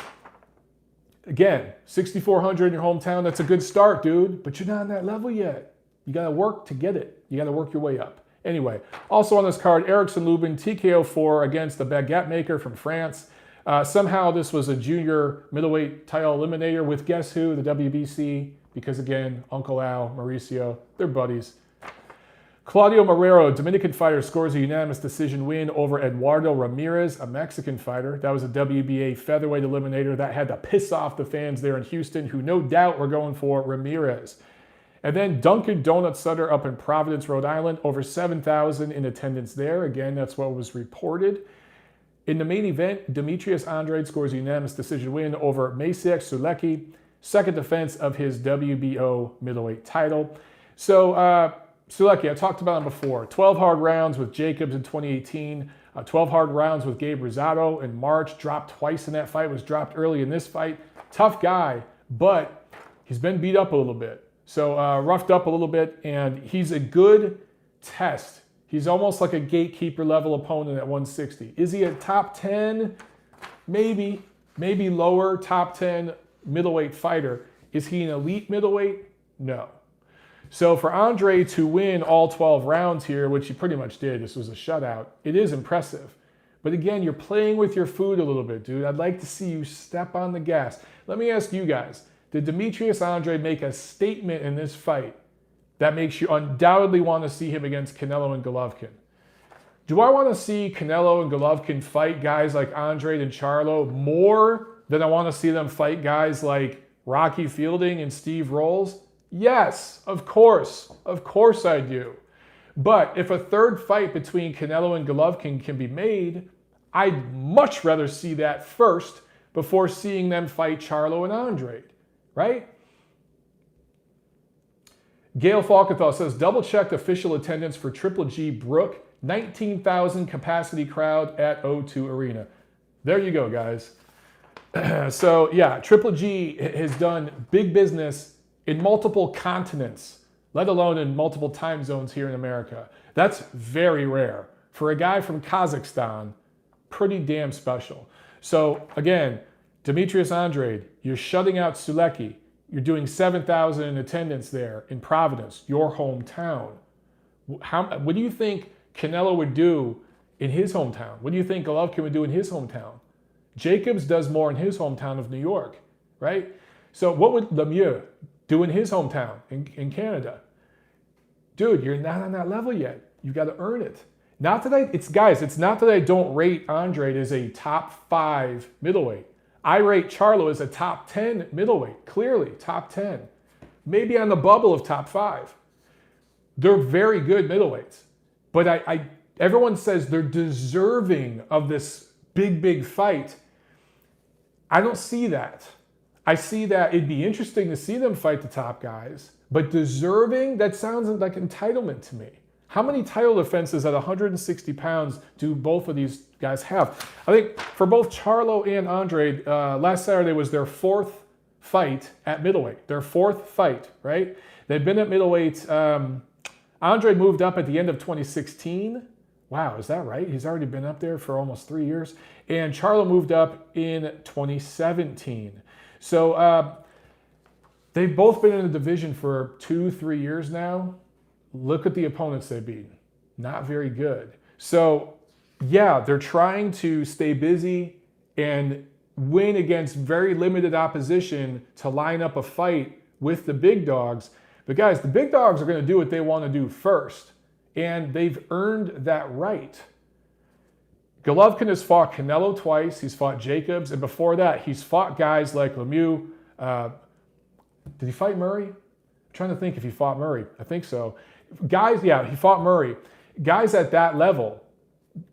again, 6,400 in your hometown, that's a good start, dude. But you're not on that level yet. You got to work to get it. You got to work your way up. Anyway, also on this card, Erickson Lubin, TKO 4 against the baguette maker from France. Somehow this was a junior middleweight title eliminator with guess who? The WBC, because again, Uncle Al, Mauricio, they're buddies. Claudio Marrero, Dominican fighter, scores a unanimous decision win over Eduardo Ramirez, a Mexican fighter. That was a WBA featherweight eliminator that had to piss off the fans there in Houston, who no doubt were going for Ramirez. And then Dunkin' Donut Sutter up in Providence, Rhode Island, over 7,000 in attendance there. Again, that's what was reported. In the main event, Demetrius Andrade scores a unanimous decision win over Maciej Sulecki, second defense of his WBO middleweight title. So Sulecki, I talked about him before. 12 hard rounds with Jacobs in 2018. 12 hard rounds with Gabe Rosado in March. Dropped twice in that fight. Was dropped early in this fight. Tough guy, but he's been beat up a little bit. So roughed up a little bit, and he's a good test. He's almost like a gatekeeper level opponent at 160. Is he a top 10? Maybe. Maybe lower top 10 middleweight fighter. Is he an elite middleweight? No. So for Andre to win all 12 rounds here, which he pretty much did, this was a shutout, it is impressive. But again, you're playing with your food a little bit, dude. I'd like to see you step on the gas. Let me ask you guys, did Demetrius Andrade make a statement in this fight that makes you undoubtedly want to see him against Canelo and Golovkin? Do I want to see Canelo and Golovkin fight guys like Andrade and Charlo more than I want to see them fight guys like Rocky Fielding and Steve Rolls? Yes, of course. Of course I do. But if a third fight between Canelo and Golovkin can be made, I'd much rather see that first before seeing them fight Charlo and Andrade, right? Gail Falkenthal says, double-checked official attendance for Triple G Brook, 19,000 capacity crowd at O2 Arena. There you go, guys. So, yeah, Triple G has done big business in multiple continents, let alone in multiple time zones here in America. That's very rare. For a guy from Kazakhstan, pretty damn special. So, again, Demetrius Andrade, you're shutting out Sulecki. You're doing 7,000 in attendance there in Providence, your hometown. What do you think Canelo would do in his hometown? What do you think Golovkin would do in his hometown? Jacobs does more in his hometown of New York, right? So what would Lemieux do in his hometown in Canada? Dude, you're not on that level yet. You've got to earn it. It's not that I don't rate Andrade as a top 5 middleweight. I rate Charlo as a top 10 middleweight, clearly top 10. Maybe on the bubble of top 5. They're very good middleweights. But everyone says they're deserving of this big fight. I don't see that. I see that it'd be interesting to see them fight the top guys, but deserving, that sounds like entitlement to me. How many title defenses at 160 pounds do both of these guys have? I think for both Charlo and Andrade, last Saturday was their 4th fight at middleweight. Their 4th fight, right? They've been at middleweight. Andrade moved up at the end of 2016. Wow, is that right? He's already been up there for almost 3 years. And Charlo moved up in 2017. So they've both been in the division for 2-3 years now. Look at the opponents they've beaten. Not very good. So, yeah, they're trying to stay busy and win against very limited opposition to line up a fight with the big dogs. But, guys, the big dogs are going to do what they want to do first, and they've earned that right. Golovkin has fought Canelo twice. He's fought Jacobs. And before that, he's fought guys like Lemieux. Did he fight Murray? I'm trying to think if he fought Murray. I think so. Guys, yeah, he fought Murray. Guys at that level,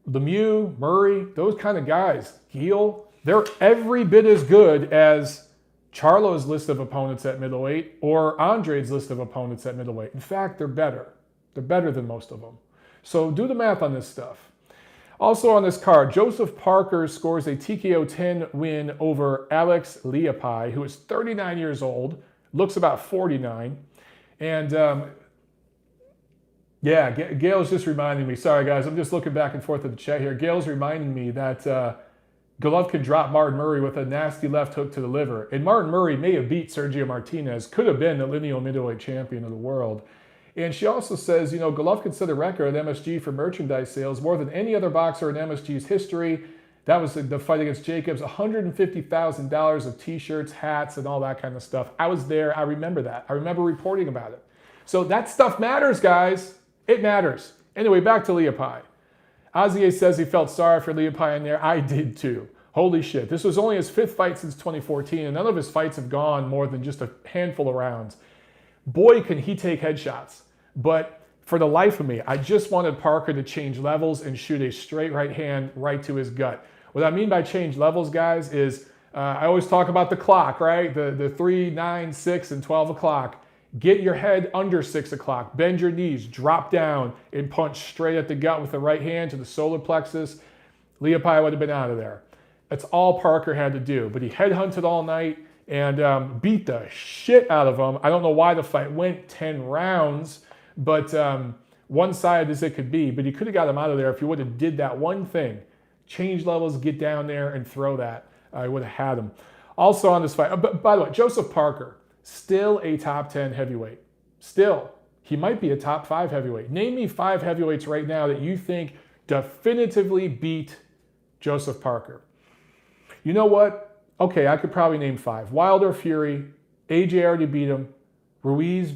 Lemieux, Murray, those kind of guys, Gil, they're every bit as good as Charlo's list of opponents at middleweight or Andrade's list of opponents at middleweight. In fact, they're better. They're better than most of them. So do the math on this stuff. Also on this card, Joseph Parker scores a TKO 10 win over Alex Leapai, who is 39 years old, looks about 49. And yeah, Gail's just reminding me, sorry guys, I'm just looking back and forth at the chat here. Gail's reminding me that Golovkin dropped Martin Murray with a nasty left hook to the liver. And Martin Murray may have beat Sergio Martinez, could have been the lineal middleweight champion of the world. And she also says, you know, Golovkin set a record at MSG for merchandise sales, more than any other boxer in MSG's history. That was the fight against Jacobs, $150,000 of t-shirts, hats, and all that kind of stuff. I was there. I remember that. I remember reporting about it. So that stuff matters, guys. It matters. Anyway, back to Leapai. Azier says he felt sorry for Leapai in there. I did too. Holy shit. This was only his 5th fight since 2014, and none of his fights have gone more than just a handful of rounds. Boy, can he take headshots. But for the life of me, I just wanted Parker to change levels and shoot a straight right hand right to his gut. What I mean by change levels, guys, is I always talk about the clock, right? The 3, 9, 6, and 12 o'clock. Get your head under 6 o'clock. Bend your knees, drop down, and punch straight at the gut with the right hand to the solar plexus. Leopai would have been out of there. That's all Parker had to do. But he headhunted all night and beat the shit out of him. I don't know why the fight went 10 rounds, but one-sided as it could be. But he could have got him out of there if he would have did that one thing. Change levels, get down there, and throw that. I would have had him. Also on this fight, but by the way, Joseph Parker, still a top 10 heavyweight. Still. He might be a top 5 heavyweight. Name me 5 heavyweights right now that you think definitively beat Joseph Parker. You know what? Okay, I could probably name 5. Wilder, Fury, AJ already beat him. Ruiz,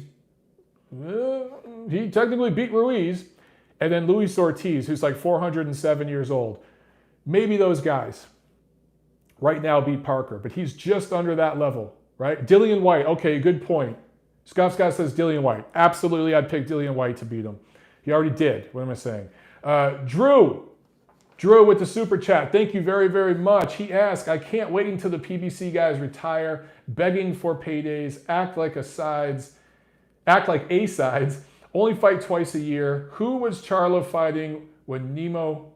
he technically beat Ruiz. And then Luis Ortiz, who's like 407 years old. Maybe those guys right now beat Parker, but he's just under that level, right? Dillian White, okay, good point. Scott says Dillian White. Absolutely, I'd pick Dillian White to beat him. He already did. What am I saying? Drew with the super chat. Thank you very, very much. He asked, I can't wait until the PBC guys retire, begging for paydays, act like A-sides, only fight twice a year. Who was Charlo fighting when Nemo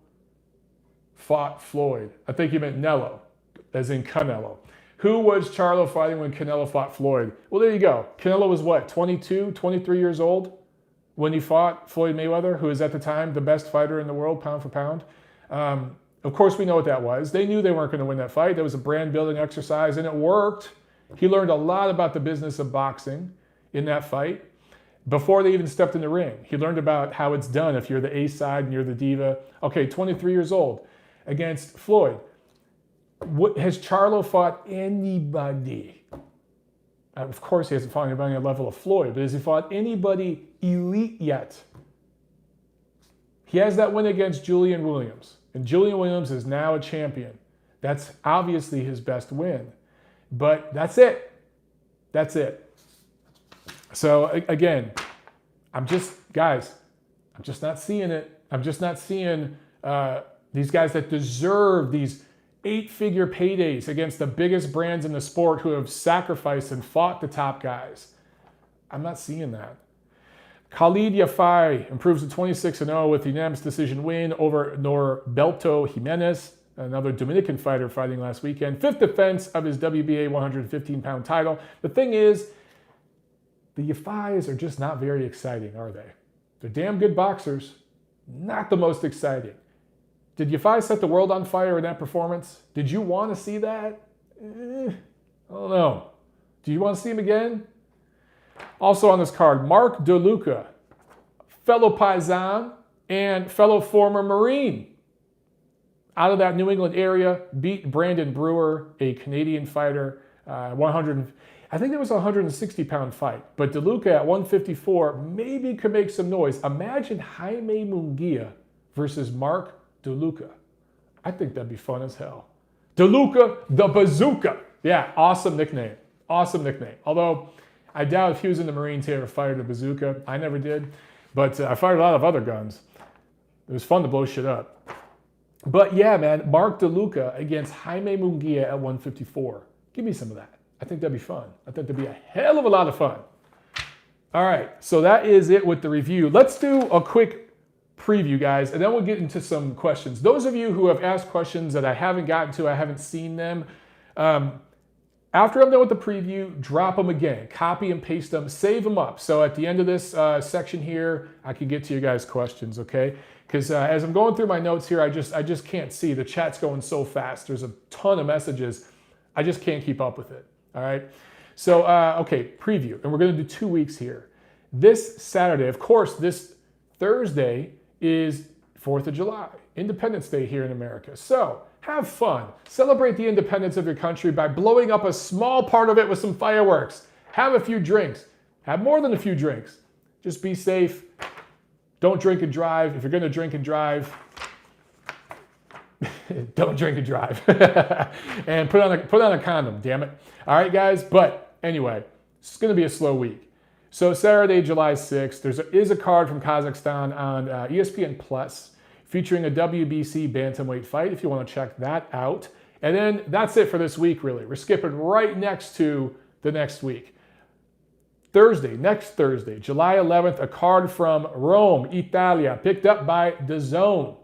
fought Floyd? I think he meant Nello, as in Canelo. Who was Charlo fighting when Canelo fought Floyd? Well, there you go. Canelo was what, 22, 23 years old when he fought Floyd Mayweather, who was at the time the best fighter in the world, pound for pound. Of course, we know what that was. They knew they weren't going to win that fight. That was a brand-building exercise, and it worked. He learned a lot about the business of boxing in that fight before they even stepped in the ring. He learned about how it's done if you're the A side and you're the diva. Okay, 23 years old against Floyd. Has Charlo fought anybody? Of course, he hasn't fought anybody on the level of Floyd, but has he fought anybody elite yet? He has that win against Julian Williams, and Julian Williams is now a champion. That's obviously his best win, but that's it. That's it. So again, I'm just not seeing it. I'm just not seeing these guys that deserve these 8-figure paydays against the biggest brands in the sport who have sacrificed and fought the top guys. I'm not seeing that. Khalid Yafai improves to 26-0 with a unanimous decision win over Norberto Jimenez, another Dominican fighter fighting last weekend. 5th defense of his WBA 115-pound title. The thing is, the Yafais are just not very exciting, are they? They're damn good boxers, not the most exciting. Did Yafai set the world on fire in that performance? Did you want to see that? I don't know. Do you want to see him again? Also on this card, Mark DeLuca, fellow Paisan and fellow former Marine. Out of that New England area, beat Brandon Brewer, a Canadian fighter, I think it was a 160-pound fight. But DeLuca at 154 maybe could make some noise. Imagine Jaime Munguia versus Mark DeLuca. I think that'd be fun as hell. DeLuca the Bazooka. Yeah, awesome nickname. Awesome nickname. Although, I doubt if he was in the Marines he ever fired a bazooka. I never did. But I fired a lot of other guns. It was fun to blow shit up. But yeah, man, Mark DeLuca against Jaime Munguia at 154. Give me some of that. I think that'd be fun. I think that'd be a hell of a lot of fun. All right, so that is it with the review. Let's do a quick preview, guys, and then we'll get into some questions. Those of you who have asked questions that I haven't gotten to, I haven't seen them. After I'm done with the preview, drop them again. Copy and paste them, save them up. So at the end of this section here, I can get to your guys' questions, okay? Because as I'm going through my notes here, I just can't see. The chat's going so fast. There's a ton of messages. I just can't keep up with it, all right? So, okay, preview. And we're going to do 2 weeks here. This Saturday, of course, this Thursday is 4th of July, Independence Day here in America. So, have fun. Celebrate the independence of your country by blowing up a small part of it with some fireworks. Have a few drinks. Have more than a few drinks. Just be safe. Don't drink and drive. If you're going to drink and drive, don't drink and drive. And put on a condom, damn it. All right, guys? But anyway, it's going to be a slow week. So Saturday, July 6th, there is a card from Kazakhstan on ESPN Plus. featuring a WBC bantamweight fight if you want to check that out. And then that's it for this week, really. We're skipping right next to the next week. Next Thursday, July 11th, a card from Rome, Italia, picked up by DAZN.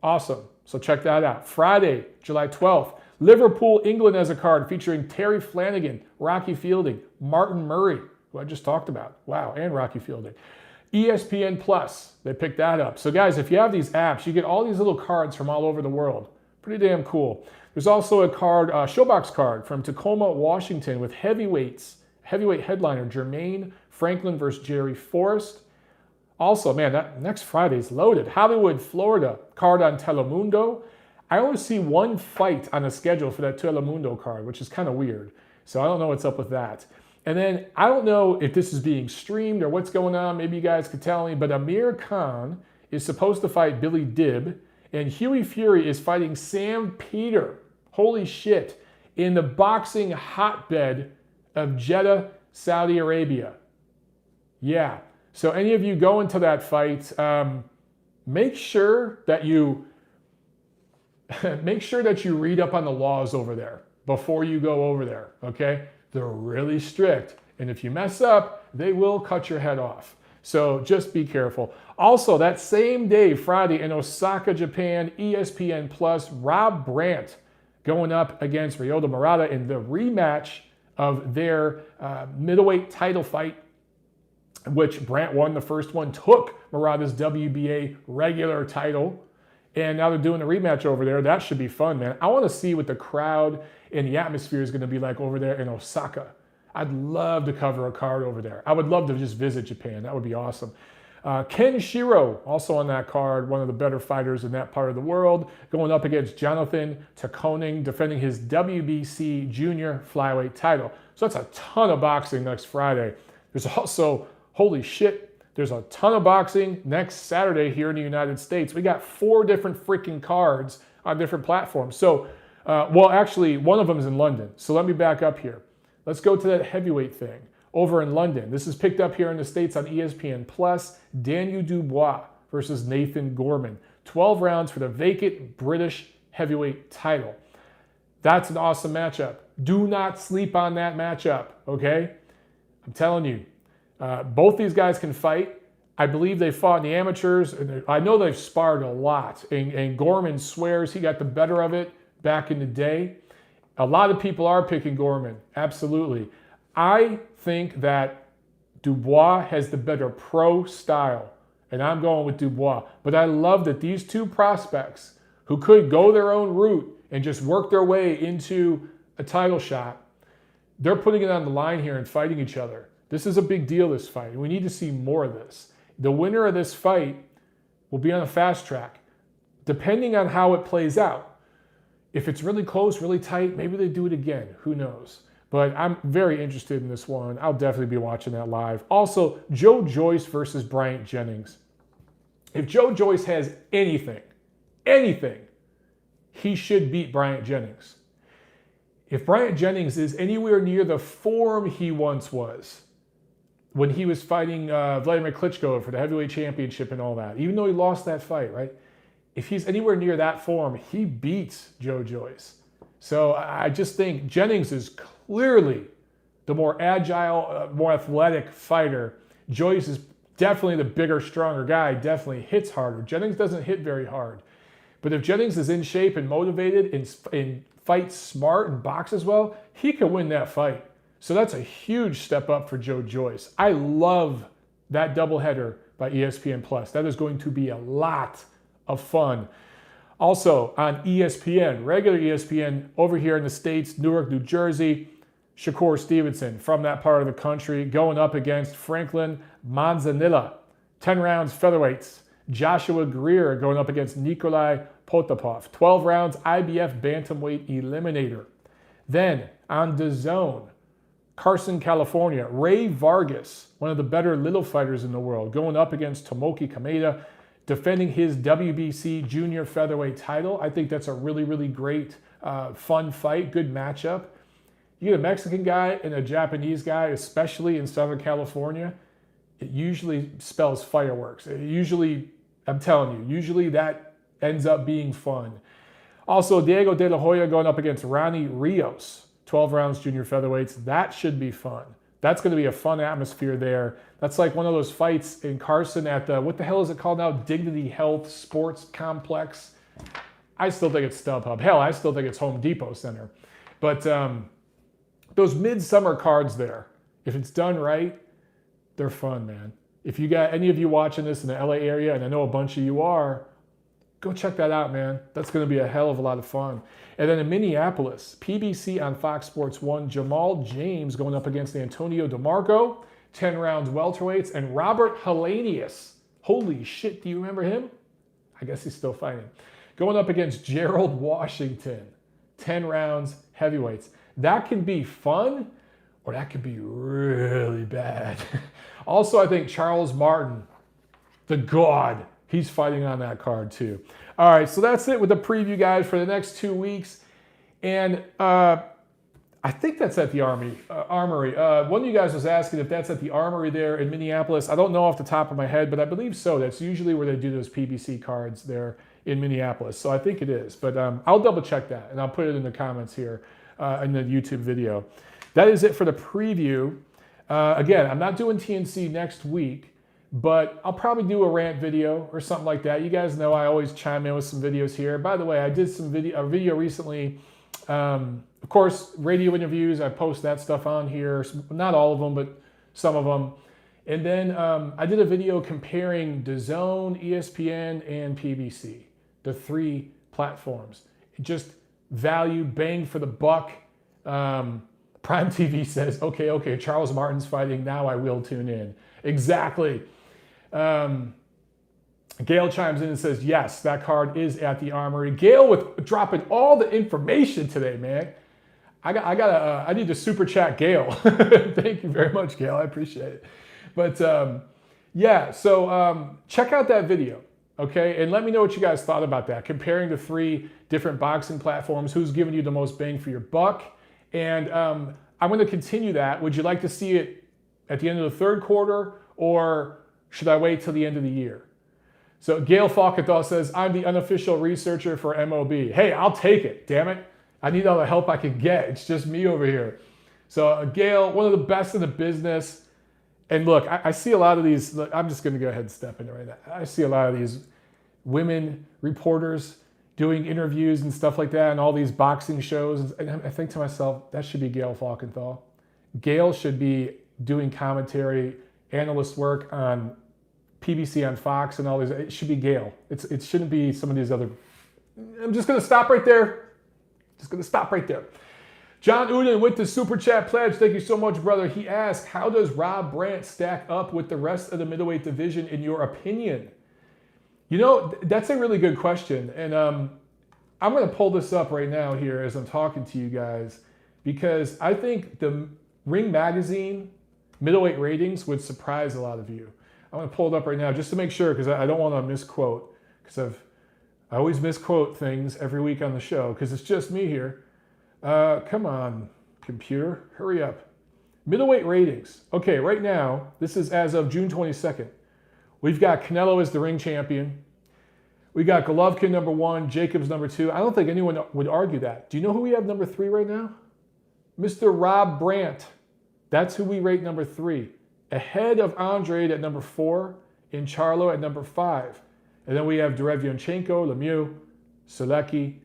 Awesome. So check that out. Friday, July 12th, Liverpool, England has a card featuring Terry Flanagan, Rocky Fielding, Martin Murray, who I just talked about. Wow, and Rocky Fielding. ESPN Plus, they picked that up. So guys, if you have these apps, you get all these little cards from all over the world. Pretty damn cool. There's also a card, showbox card from Tacoma, Washington with heavyweight headliner Jermaine Franklin versus Jerry Forrest. Also, man, that next Friday's loaded. Hollywood, Florida, card on Telemundo. I only see one fight on the schedule for that Telemundo card, which is kind of weird. So I don't know what's up with that. And then I don't know if this is being streamed or what's going on. Maybe you guys could tell me. But Amir Khan is supposed to fight Billy Dibb. And Huey Fury is fighting Sam Peter. Holy shit. In the boxing hotbed of Jeddah, Saudi Arabia. Yeah. So any of you go into that fight, make sure that you read up on the laws over there before you go over there, okay? They're really strict. And if you mess up, they will cut your head off. So just be careful. Also, that same day, Friday, in Osaka, Japan, ESPN Plus, Rob Brandt going up against Ryota Murata in the rematch of their middleweight title fight, which Brandt won the first one, took Murata's WBA regular title, and now they're doing a rematch over there. That should be fun, man. I want to see what the crowd and the atmosphere is going to be like over there in Osaka. I'd love to cover a card over there. I would love to just visit Japan. That would be awesome. Ken Shiro, also on that card, one of the better fighters in that part of the world, going up against Jonathan Takoning, defending his WBC junior flyweight title. So that's a ton of boxing next Friday. There's also, holy shit, there's a ton of boxing next Saturday here in the United States. We got 4 different freaking cards on different platforms. So, well, actually, one of them is in London. So let me back up here. Let's go to that heavyweight thing. Over in London, this is picked up here in the States on ESPN Plus. Daniel Dubois versus Nathan Gorman. 12 rounds for the vacant British heavyweight title. That's an awesome matchup. Do not sleep on that matchup, okay? I'm telling you, both these guys can fight. I believe they fought in the amateurs. And I know they've sparred a lot. And Gorman swears he got the better of it back in the day. A lot of people are picking Gorman, absolutely. I think that Dubois has the better pro style, and I'm going with Dubois. But I love that these two prospects who could go their own route and just work their way into a title shot, they're putting it on the line here and fighting each other. This is a big deal, this fight. We need to see more of this. The winner of this fight will be on a fast track, depending on how it plays out. If it's really close, really tight, maybe they do it again. Who knows? But I'm very interested in this one. I'll definitely be watching that live. Also, Joe Joyce versus Bryant Jennings. If Joe Joyce has anything, he should beat Bryant Jennings. If Bryant Jennings is anywhere near the form he once was, when he was fighting Vladimir Klitschko for the heavyweight championship and all that, even though he lost that fight, right? If he's anywhere near that form, he beats Joe Joyce. So I just think Jennings is clearly the more agile, more athletic fighter. Joyce is definitely the bigger, stronger guy, definitely hits harder. Jennings doesn't hit very hard. But if Jennings is in shape and motivated and fights smart and boxes well, he can win that fight. So that's a huge step up for Joe Joyce. I love that doubleheader by ESPN Plus. That is going to be a lot of fun. Also on ESPN, regular ESPN over here in the States, Newark, New Jersey, Shakur Stevenson from that part of the country going up against Franklin Manzanilla. 10 rounds featherweights. Joshua Greer going up against Nikolai Potapov. 12 rounds IBF bantamweight eliminator. Then on DAZN, Carson, California, Ray Vargas, one of the better little fighters in the world, going up against Tomoki Kameda, defending his WBC junior featherweight title. I think that's a really, really great, fun fight, good matchup. You get a Mexican guy and a Japanese guy, especially in Southern California, it usually spells fireworks. It usually I'm telling you, usually that ends up being fun. Also, Diego De La Hoya going up against Ronnie Rios, 12 rounds junior featherweights. That should be fun. That's going to be a fun atmosphere there. That's like one of those fights in Carson at the, what the hell is it called now? Dignity Health Sports Complex. I still think it's StubHub. Hell, I still think it's Home Depot Center. But those midsummer cards there, if it's done right, they're fun, man. If you got any of you watching this in the LA area, and I know a bunch of you are, go check that out, man. That's going to be a hell of a lot of fun. And then in Minneapolis, PBC on Fox Sports 1, Jermall James going up against Antonio DeMarco, 10 rounds welterweights, and Robert Helenius. Holy shit, do you remember him? I guess he's still fighting. Going up against Gerald Washington, 10 rounds heavyweights. That can be fun, or that could be really bad. Also, I think Charles Martin, the God, he's fighting on that card too. All right, so that's it with the preview, guys, for the next 2 weeks. And I think that's at the Armory. One of you guys was asking if that's at the Armory there in Minneapolis. I don't know off the top of my head, but I believe so. That's usually where they do those PBC cards there in Minneapolis. So I think it is. But I'll double check that, and I'll put it in the comments here in the YouTube video. That is it for the preview. Again, I'm not doing TNC next week, but I'll probably do a rant video or something like that. You guys know I always chime in with some videos here. By the way, I did a video recently. Of course, radio interviews, I post that stuff on here. Not all of them, but some of them. And then I did a video comparing DAZN, ESPN, and PBC, the 3 platforms. Just value, bang for the buck. Prime TV says, okay, Charles Martin's fighting, now I will tune in. Exactly. Gail chimes in and says, yes, that card is at the Armory. Gail with dropping all the information today, man. I need to super chat Gail. Thank you very much, Gail. I appreciate it. But yeah, so check out that video, okay? And let me know what you guys thought about that, comparing the 3 different boxing platforms, who's giving you the most bang for your buck. And I'm going to continue that. Would you like to see it at the end of the 3rd quarter, or should I wait till the end of the year? So Gail Falkenthal says, I'm the unofficial researcher for MOB. Hey, I'll take it, damn it. I need all the help I can get. It's just me over here. So Gail, one of the best in the business. And look, I see a lot of these, look, I'm just going to go ahead and step in right now. I see a lot of these women reporters doing interviews and stuff like that, and all these boxing shows. And I think to myself, that should be Gail Falkenthal. Gail should be doing commentary, analyst work on PBC on Fox and all these. It should be Gail. It shouldn't be some of these other. I'm just going to stop right there. John Uden with the Super Chat pledge. Thank you so much, brother. He asked, how does Rob Brandt stack up with the rest of the middleweight division in your opinion? You know, that's a really good question. And I'm going to pull this up right now here as I'm talking to you guys, because I think the Ring Magazine middleweight ratings would surprise a lot of you. I'm going to pull it up right now just to make sure, because I don't want to misquote, because I always misquote things every week on the show, because it's just me here. Come on, computer, hurry up. Middleweight ratings. Okay, right now, this is as of June 22nd. We've got Canelo as the ring champion. We got Golovkin number 1, Jacobs number 2. I don't think anyone would argue that. Do you know who we have number 3 right now? Mr. Rob Brandt. That's who we rate number 3. Ahead of Andrade at number 4 and Charlo at number 5. And then we have Derevyanchenko, Lemieux, Selecki,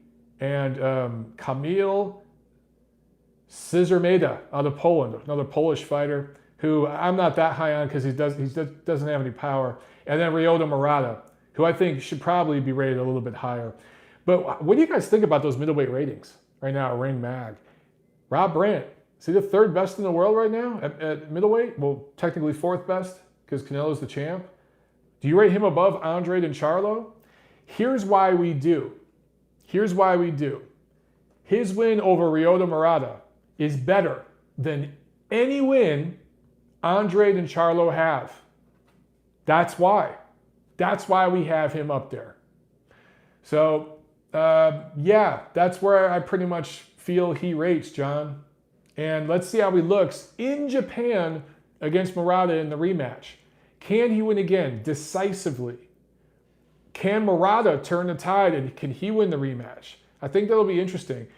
and Kamil Szymierza out of Poland, another Polish fighter who I'm not that high on because he doesn't have any power. And then Ryota Murata, who I think should probably be rated a little bit higher. But what do you guys think about those middleweight ratings right now at Ring Mag? Rob Brandt, is he the 3rd best in the world right now at middleweight? Well, technically 4th best because Canelo's the champ. Do you rate him above Andrade and Charlo? Here's why we do. His win over Ryota Murata is better than any win Andrade and Charlo have. That's why. That's why we have him up there. So, yeah, that's where I pretty much feel he rates, John. And let's see how he looks in Japan against Murata in the rematch. Can he win again decisively? Can Murata turn the tide and can he win the rematch? I think that'll be interesting.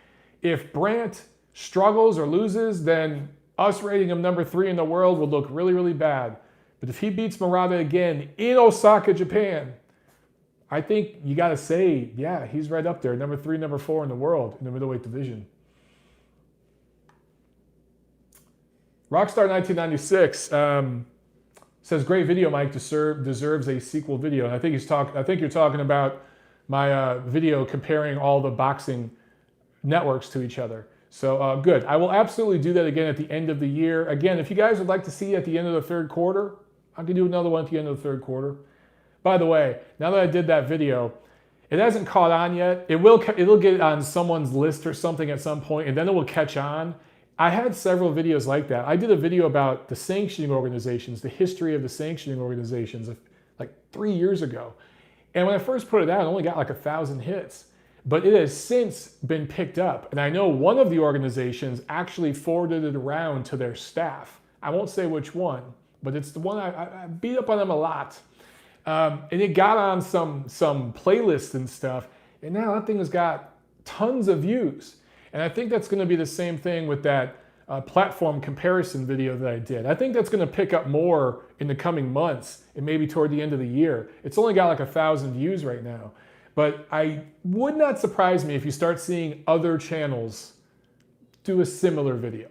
If Brandt struggles or loses, then us rating him number 3 in the world would look really, really bad. But if he beats Murata again in Osaka, Japan, I think you got to say, yeah, he's right up there, number 3, number 4 in the world in the middleweight division. Rockstar 1996 says, "Great video, Mike. Deserves a sequel video." And I think you're talking about my video comparing all the boxing networks to each other. So good. I will absolutely do that again at the end of the year. Again, if you guys would like to see at the end of the third quarter, I can do another one at the end of the third quarter. By the way, now that I did that video, it hasn't caught on yet. It'll get on someone's list or something at some point, and then it will catch on. I had several videos like that. I did a video about the sanctioning organizations, the history of the sanctioning organizations, like 3 years ago. And when I first put it out, it only got like 1,000 hits. But it has since been picked up. And I know one of the organizations actually forwarded it around to their staff. I won't say which one, but it's the one I beat up on them a lot. And it got on some playlists and stuff. And now that thing has got tons of views. And I think that's going to be the same thing with that platform comparison video that I did. I think that's going to pick up more in the coming months and maybe toward the end of the year. It's only got like 1,000 views right now. But I would not surprise me if you start seeing other channels do a similar video.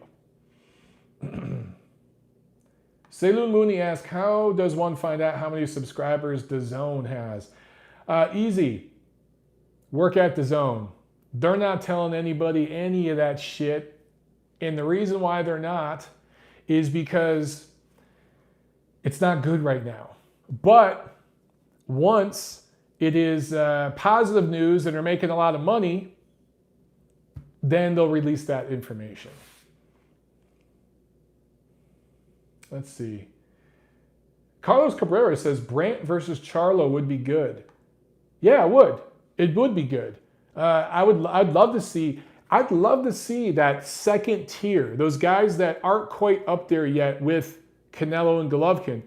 Seiloon Mooney asks, how does one find out how many subscribers DAZN has? Easy. Work at DAZN. They're not telling anybody any of that shit. And the reason why they're not is because it's not good right now. But once it is positive news and they're making a lot of money, then they'll release that information. Let's see. Carlos Cabrera says, Brandt versus Charlo would be good. Yeah, it would. It would be good. I'd love to see that second tier, those guys that aren't quite up there yet with Canelo and Golovkin.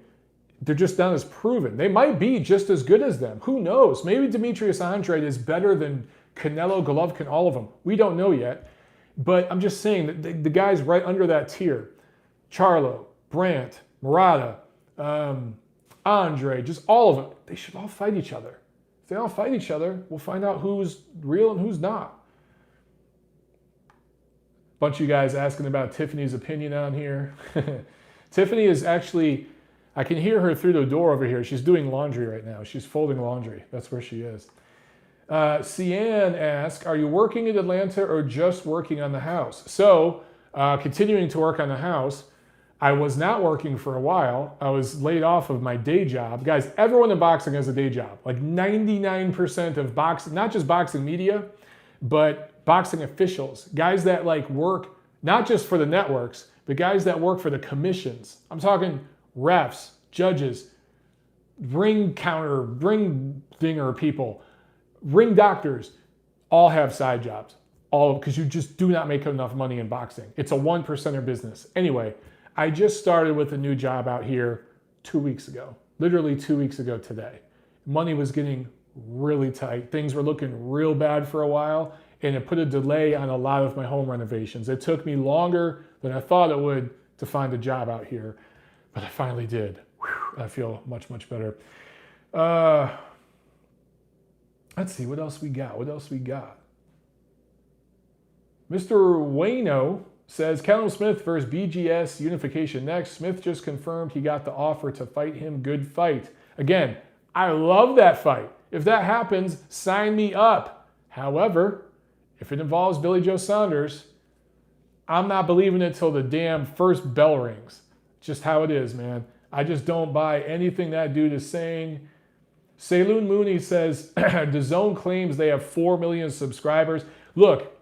They're just not as proven. They might be just as good as them. Who knows? Maybe Demetrius Andrade is better than Canelo, Golovkin, all of them. We don't know yet. But I'm just saying that the guys right under that tier, Charlo, Brandt, Murata, Andre, just all of them, they should all fight each other. If they all fight each other, we'll find out who's real and who's not. Bunch of you guys asking about Tiffany's opinion on here. Tiffany is actually, I can hear her through the door over here. She's doing laundry right now. She's folding laundry. That's where she is. Cian asks, are you working in Atlanta or just working on the house? So, continuing to work on the house. I was not working for a while. I was laid off of my day job. Guys, everyone in boxing has a day job. Like 99% of boxing, not just boxing media, but boxing officials. Guys that like work, not just for the networks, but guys that work for the commissions. I'm talking refs, judges, ring counter, ring dinger people, ring doctors, all have side jobs. All because you just do not make enough money in boxing. It's a 1%er business. Anyway, I just started with a new job out here 2 weeks ago, literally 2 weeks ago today. Money was getting really tight. Things were looking real bad for a while, and it put a delay on a lot of my home renovations. It took me longer than I thought it would to find a job out here, but I finally did. Whew, I feel much, much better. Let's see, what else we got? Mr. Wayno says, Canelo Smith versus BGS unification next. Smith just confirmed he got the offer to fight him. Good fight. Again, I love that fight. If that happens, sign me up. However, if it involves Billy Joe Saunders, I'm not believing it till the damn first bell rings. Just how it is, man. I just don't buy anything that dude is saying. Seiloon Mooney says, DAZN claims they have 4 million subscribers. Look,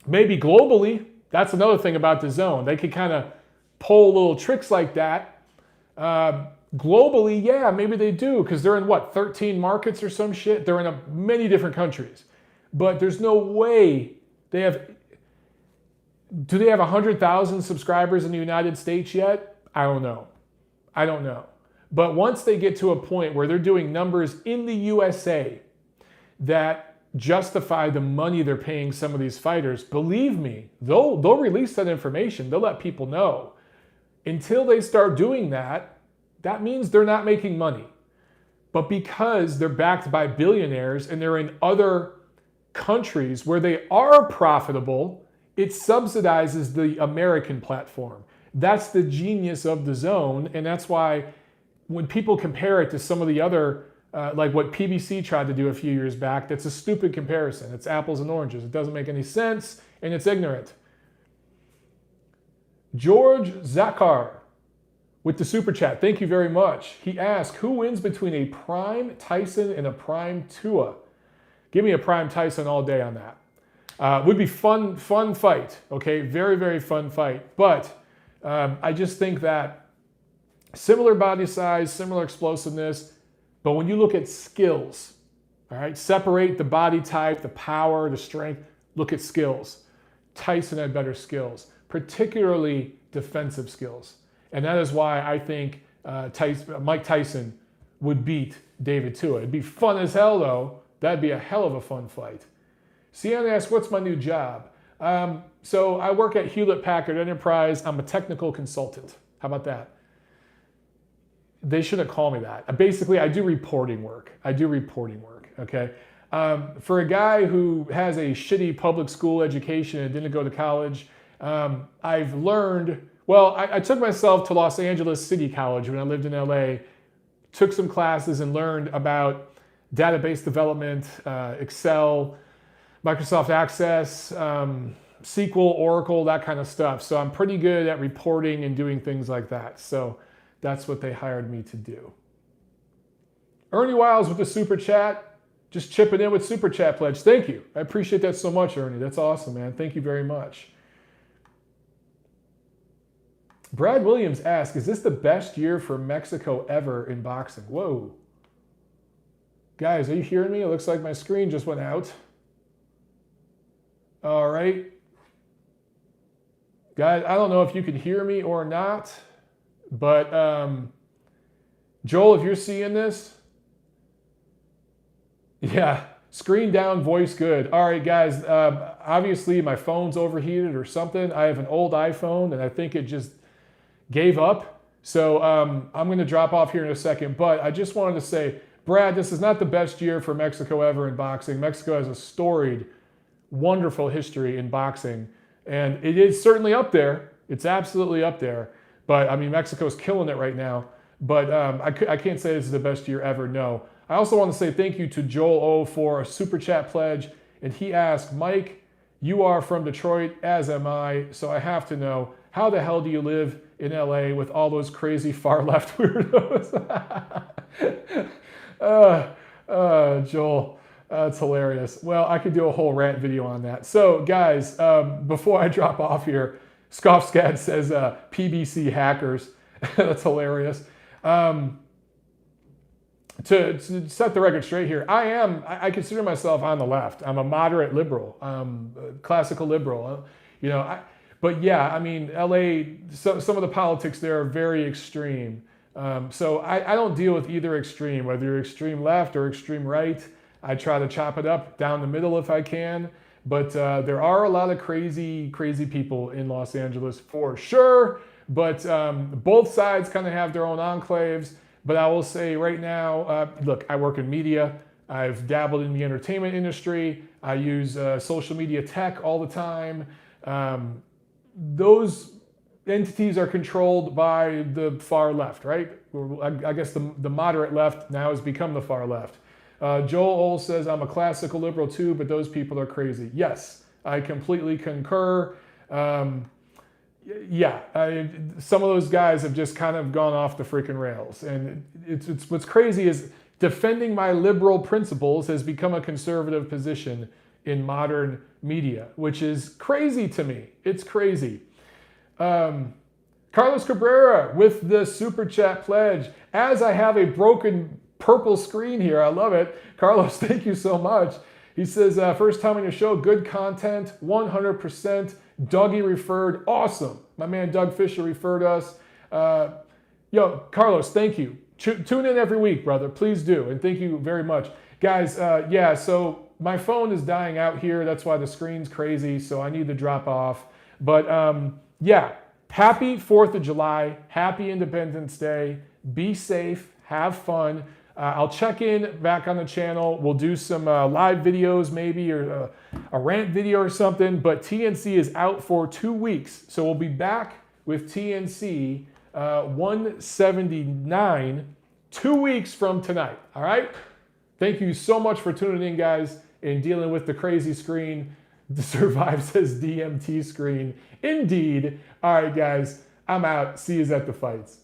maybe globally, that's another thing about DAZN. They could kind of pull little tricks like that. Globally, yeah, maybe they do, because they're in, 13 markets or some shit? They're in many different countries. But there's no way they have... Do they have 100,000 subscribers in the United States yet? I don't know. But once they get to a point where they're doing numbers in the USA that justify the money they're paying some of these fighters, believe me, they'll release that information. They'll let people know. Until they start doing that, that means they're not making money. But because they're backed by billionaires and they're in other countries where they are profitable, it subsidizes the American platform. That's the genius of the zone, and that's why when people compare it to some of the other, like what PBC tried to do a few years back, that's a stupid comparison. It's apples and oranges. It doesn't make any sense, and it's ignorant. George Zakar with the super chat. Thank you very much. He asked, who wins between a prime Tyson and a prime Tua? Give me a prime Tyson all day on that. Would be fun fight. Okay, very, very fun fight. But I just think that similar body size, similar explosiveness, but when you look at skills, all right, separate the body type, the power, the strength, look at skills. Tyson had better skills, particularly defensive skills. And that is why I think Mike Tyson would beat David Tua. It'd be fun as hell, though. That'd be a hell of a fun fight. Sienna asks, what's my new job? So I work at Hewlett-Packard Enterprise. I'm a technical consultant. How about that? They shouldn't call me that. Basically, I do reporting work. Okay? For a guy who has a shitty public school education and didn't go to college, I've learned, well, I took myself to Los Angeles City College when I lived in LA, took some classes and learned about database development, Excel, Microsoft Access, SQL, Oracle, that kind of stuff. So I'm pretty good at reporting and doing things like that. So that's what they hired me to do. Ernie Wiles with the super chat, just chipping in with super chat pledge. Thank you. I appreciate that so much, Ernie. That's awesome, man. Thank you very much. Brad Williams asks, is this the best year for Mexico ever in boxing? Whoa. Guys, are you hearing me? It looks like my screen just went out. All right. Guys, I don't know if you can hear me or not, but Joel, if you're seeing this, yeah, screen down, voice good. All right, guys, obviously my phone's overheated or something. I have an old iPhone, and I think it just gave up. So I'm going to drop off here in a second, but I just wanted to say, Brad, this is not the best year for Mexico ever in boxing. Mexico has a storied, wonderful history in boxing, and it is certainly up there. It's absolutely up there. But, I mean, Mexico's killing it right now. But I can't say this is the best year ever, no. I also want to say thank you to Joel O for a super chat pledge. And he asked, Mike, you are from Detroit, as am I, so I have to know, how the hell do you live in LA with all those crazy far-left weirdos? Joel, that's hilarious. Well, I could do a whole rant video on that. So, guys, before I drop off here, Scoffscad says PBC hackers. That's hilarious. To set the record straight here, I consider myself on the left. I'm a moderate liberal, classical liberal. But yeah, I mean, LA, some of the politics there are very extreme. So I don't deal with either extreme, whether you're extreme left or extreme right. I try to chop it up down the middle if I can. But there are a lot of crazy people in Los Angeles for sure. But both sides kind of have their own enclaves. But I will say right now, look, I work in media. I've dabbled in the entertainment industry. I use social media tech all the time. Those entities are controlled by the far left, right? I guess the moderate left now has become the far left. Joel Ole says, I'm a classical liberal too, but those people are crazy. Yes, I completely concur. Some of those guys have just kind of gone off the freaking rails. And it's what's crazy is defending my liberal principles has become a conservative position in modern media, which is crazy to me. It's crazy. Carlos Cabrera with the super chat pledge. As I have a broken purple screen here, I love it. Carlos, thank you so much. He says, first time on your show, good content, 100%. Dougie referred, awesome. My man Doug Fisher referred us. Carlos, thank you. Tune in every week, brother. Please do. And thank you very much. Guys, yeah, so my phone is dying out here. That's why the screen's crazy, so I need to drop off. But yeah, happy 4th of July. Happy Independence Day. Be safe. Have fun. I'll check in back on the channel. We'll do some live videos maybe, or a rant video or something. But TNC is out for 2 weeks. So we'll be back with TNC 179 2 weeks from tonight. All right? Thank you so much for tuning in, guys, and dealing with the crazy screen. The Survive says DMT screen. Indeed. All right, guys. I'm out. See you at the fights.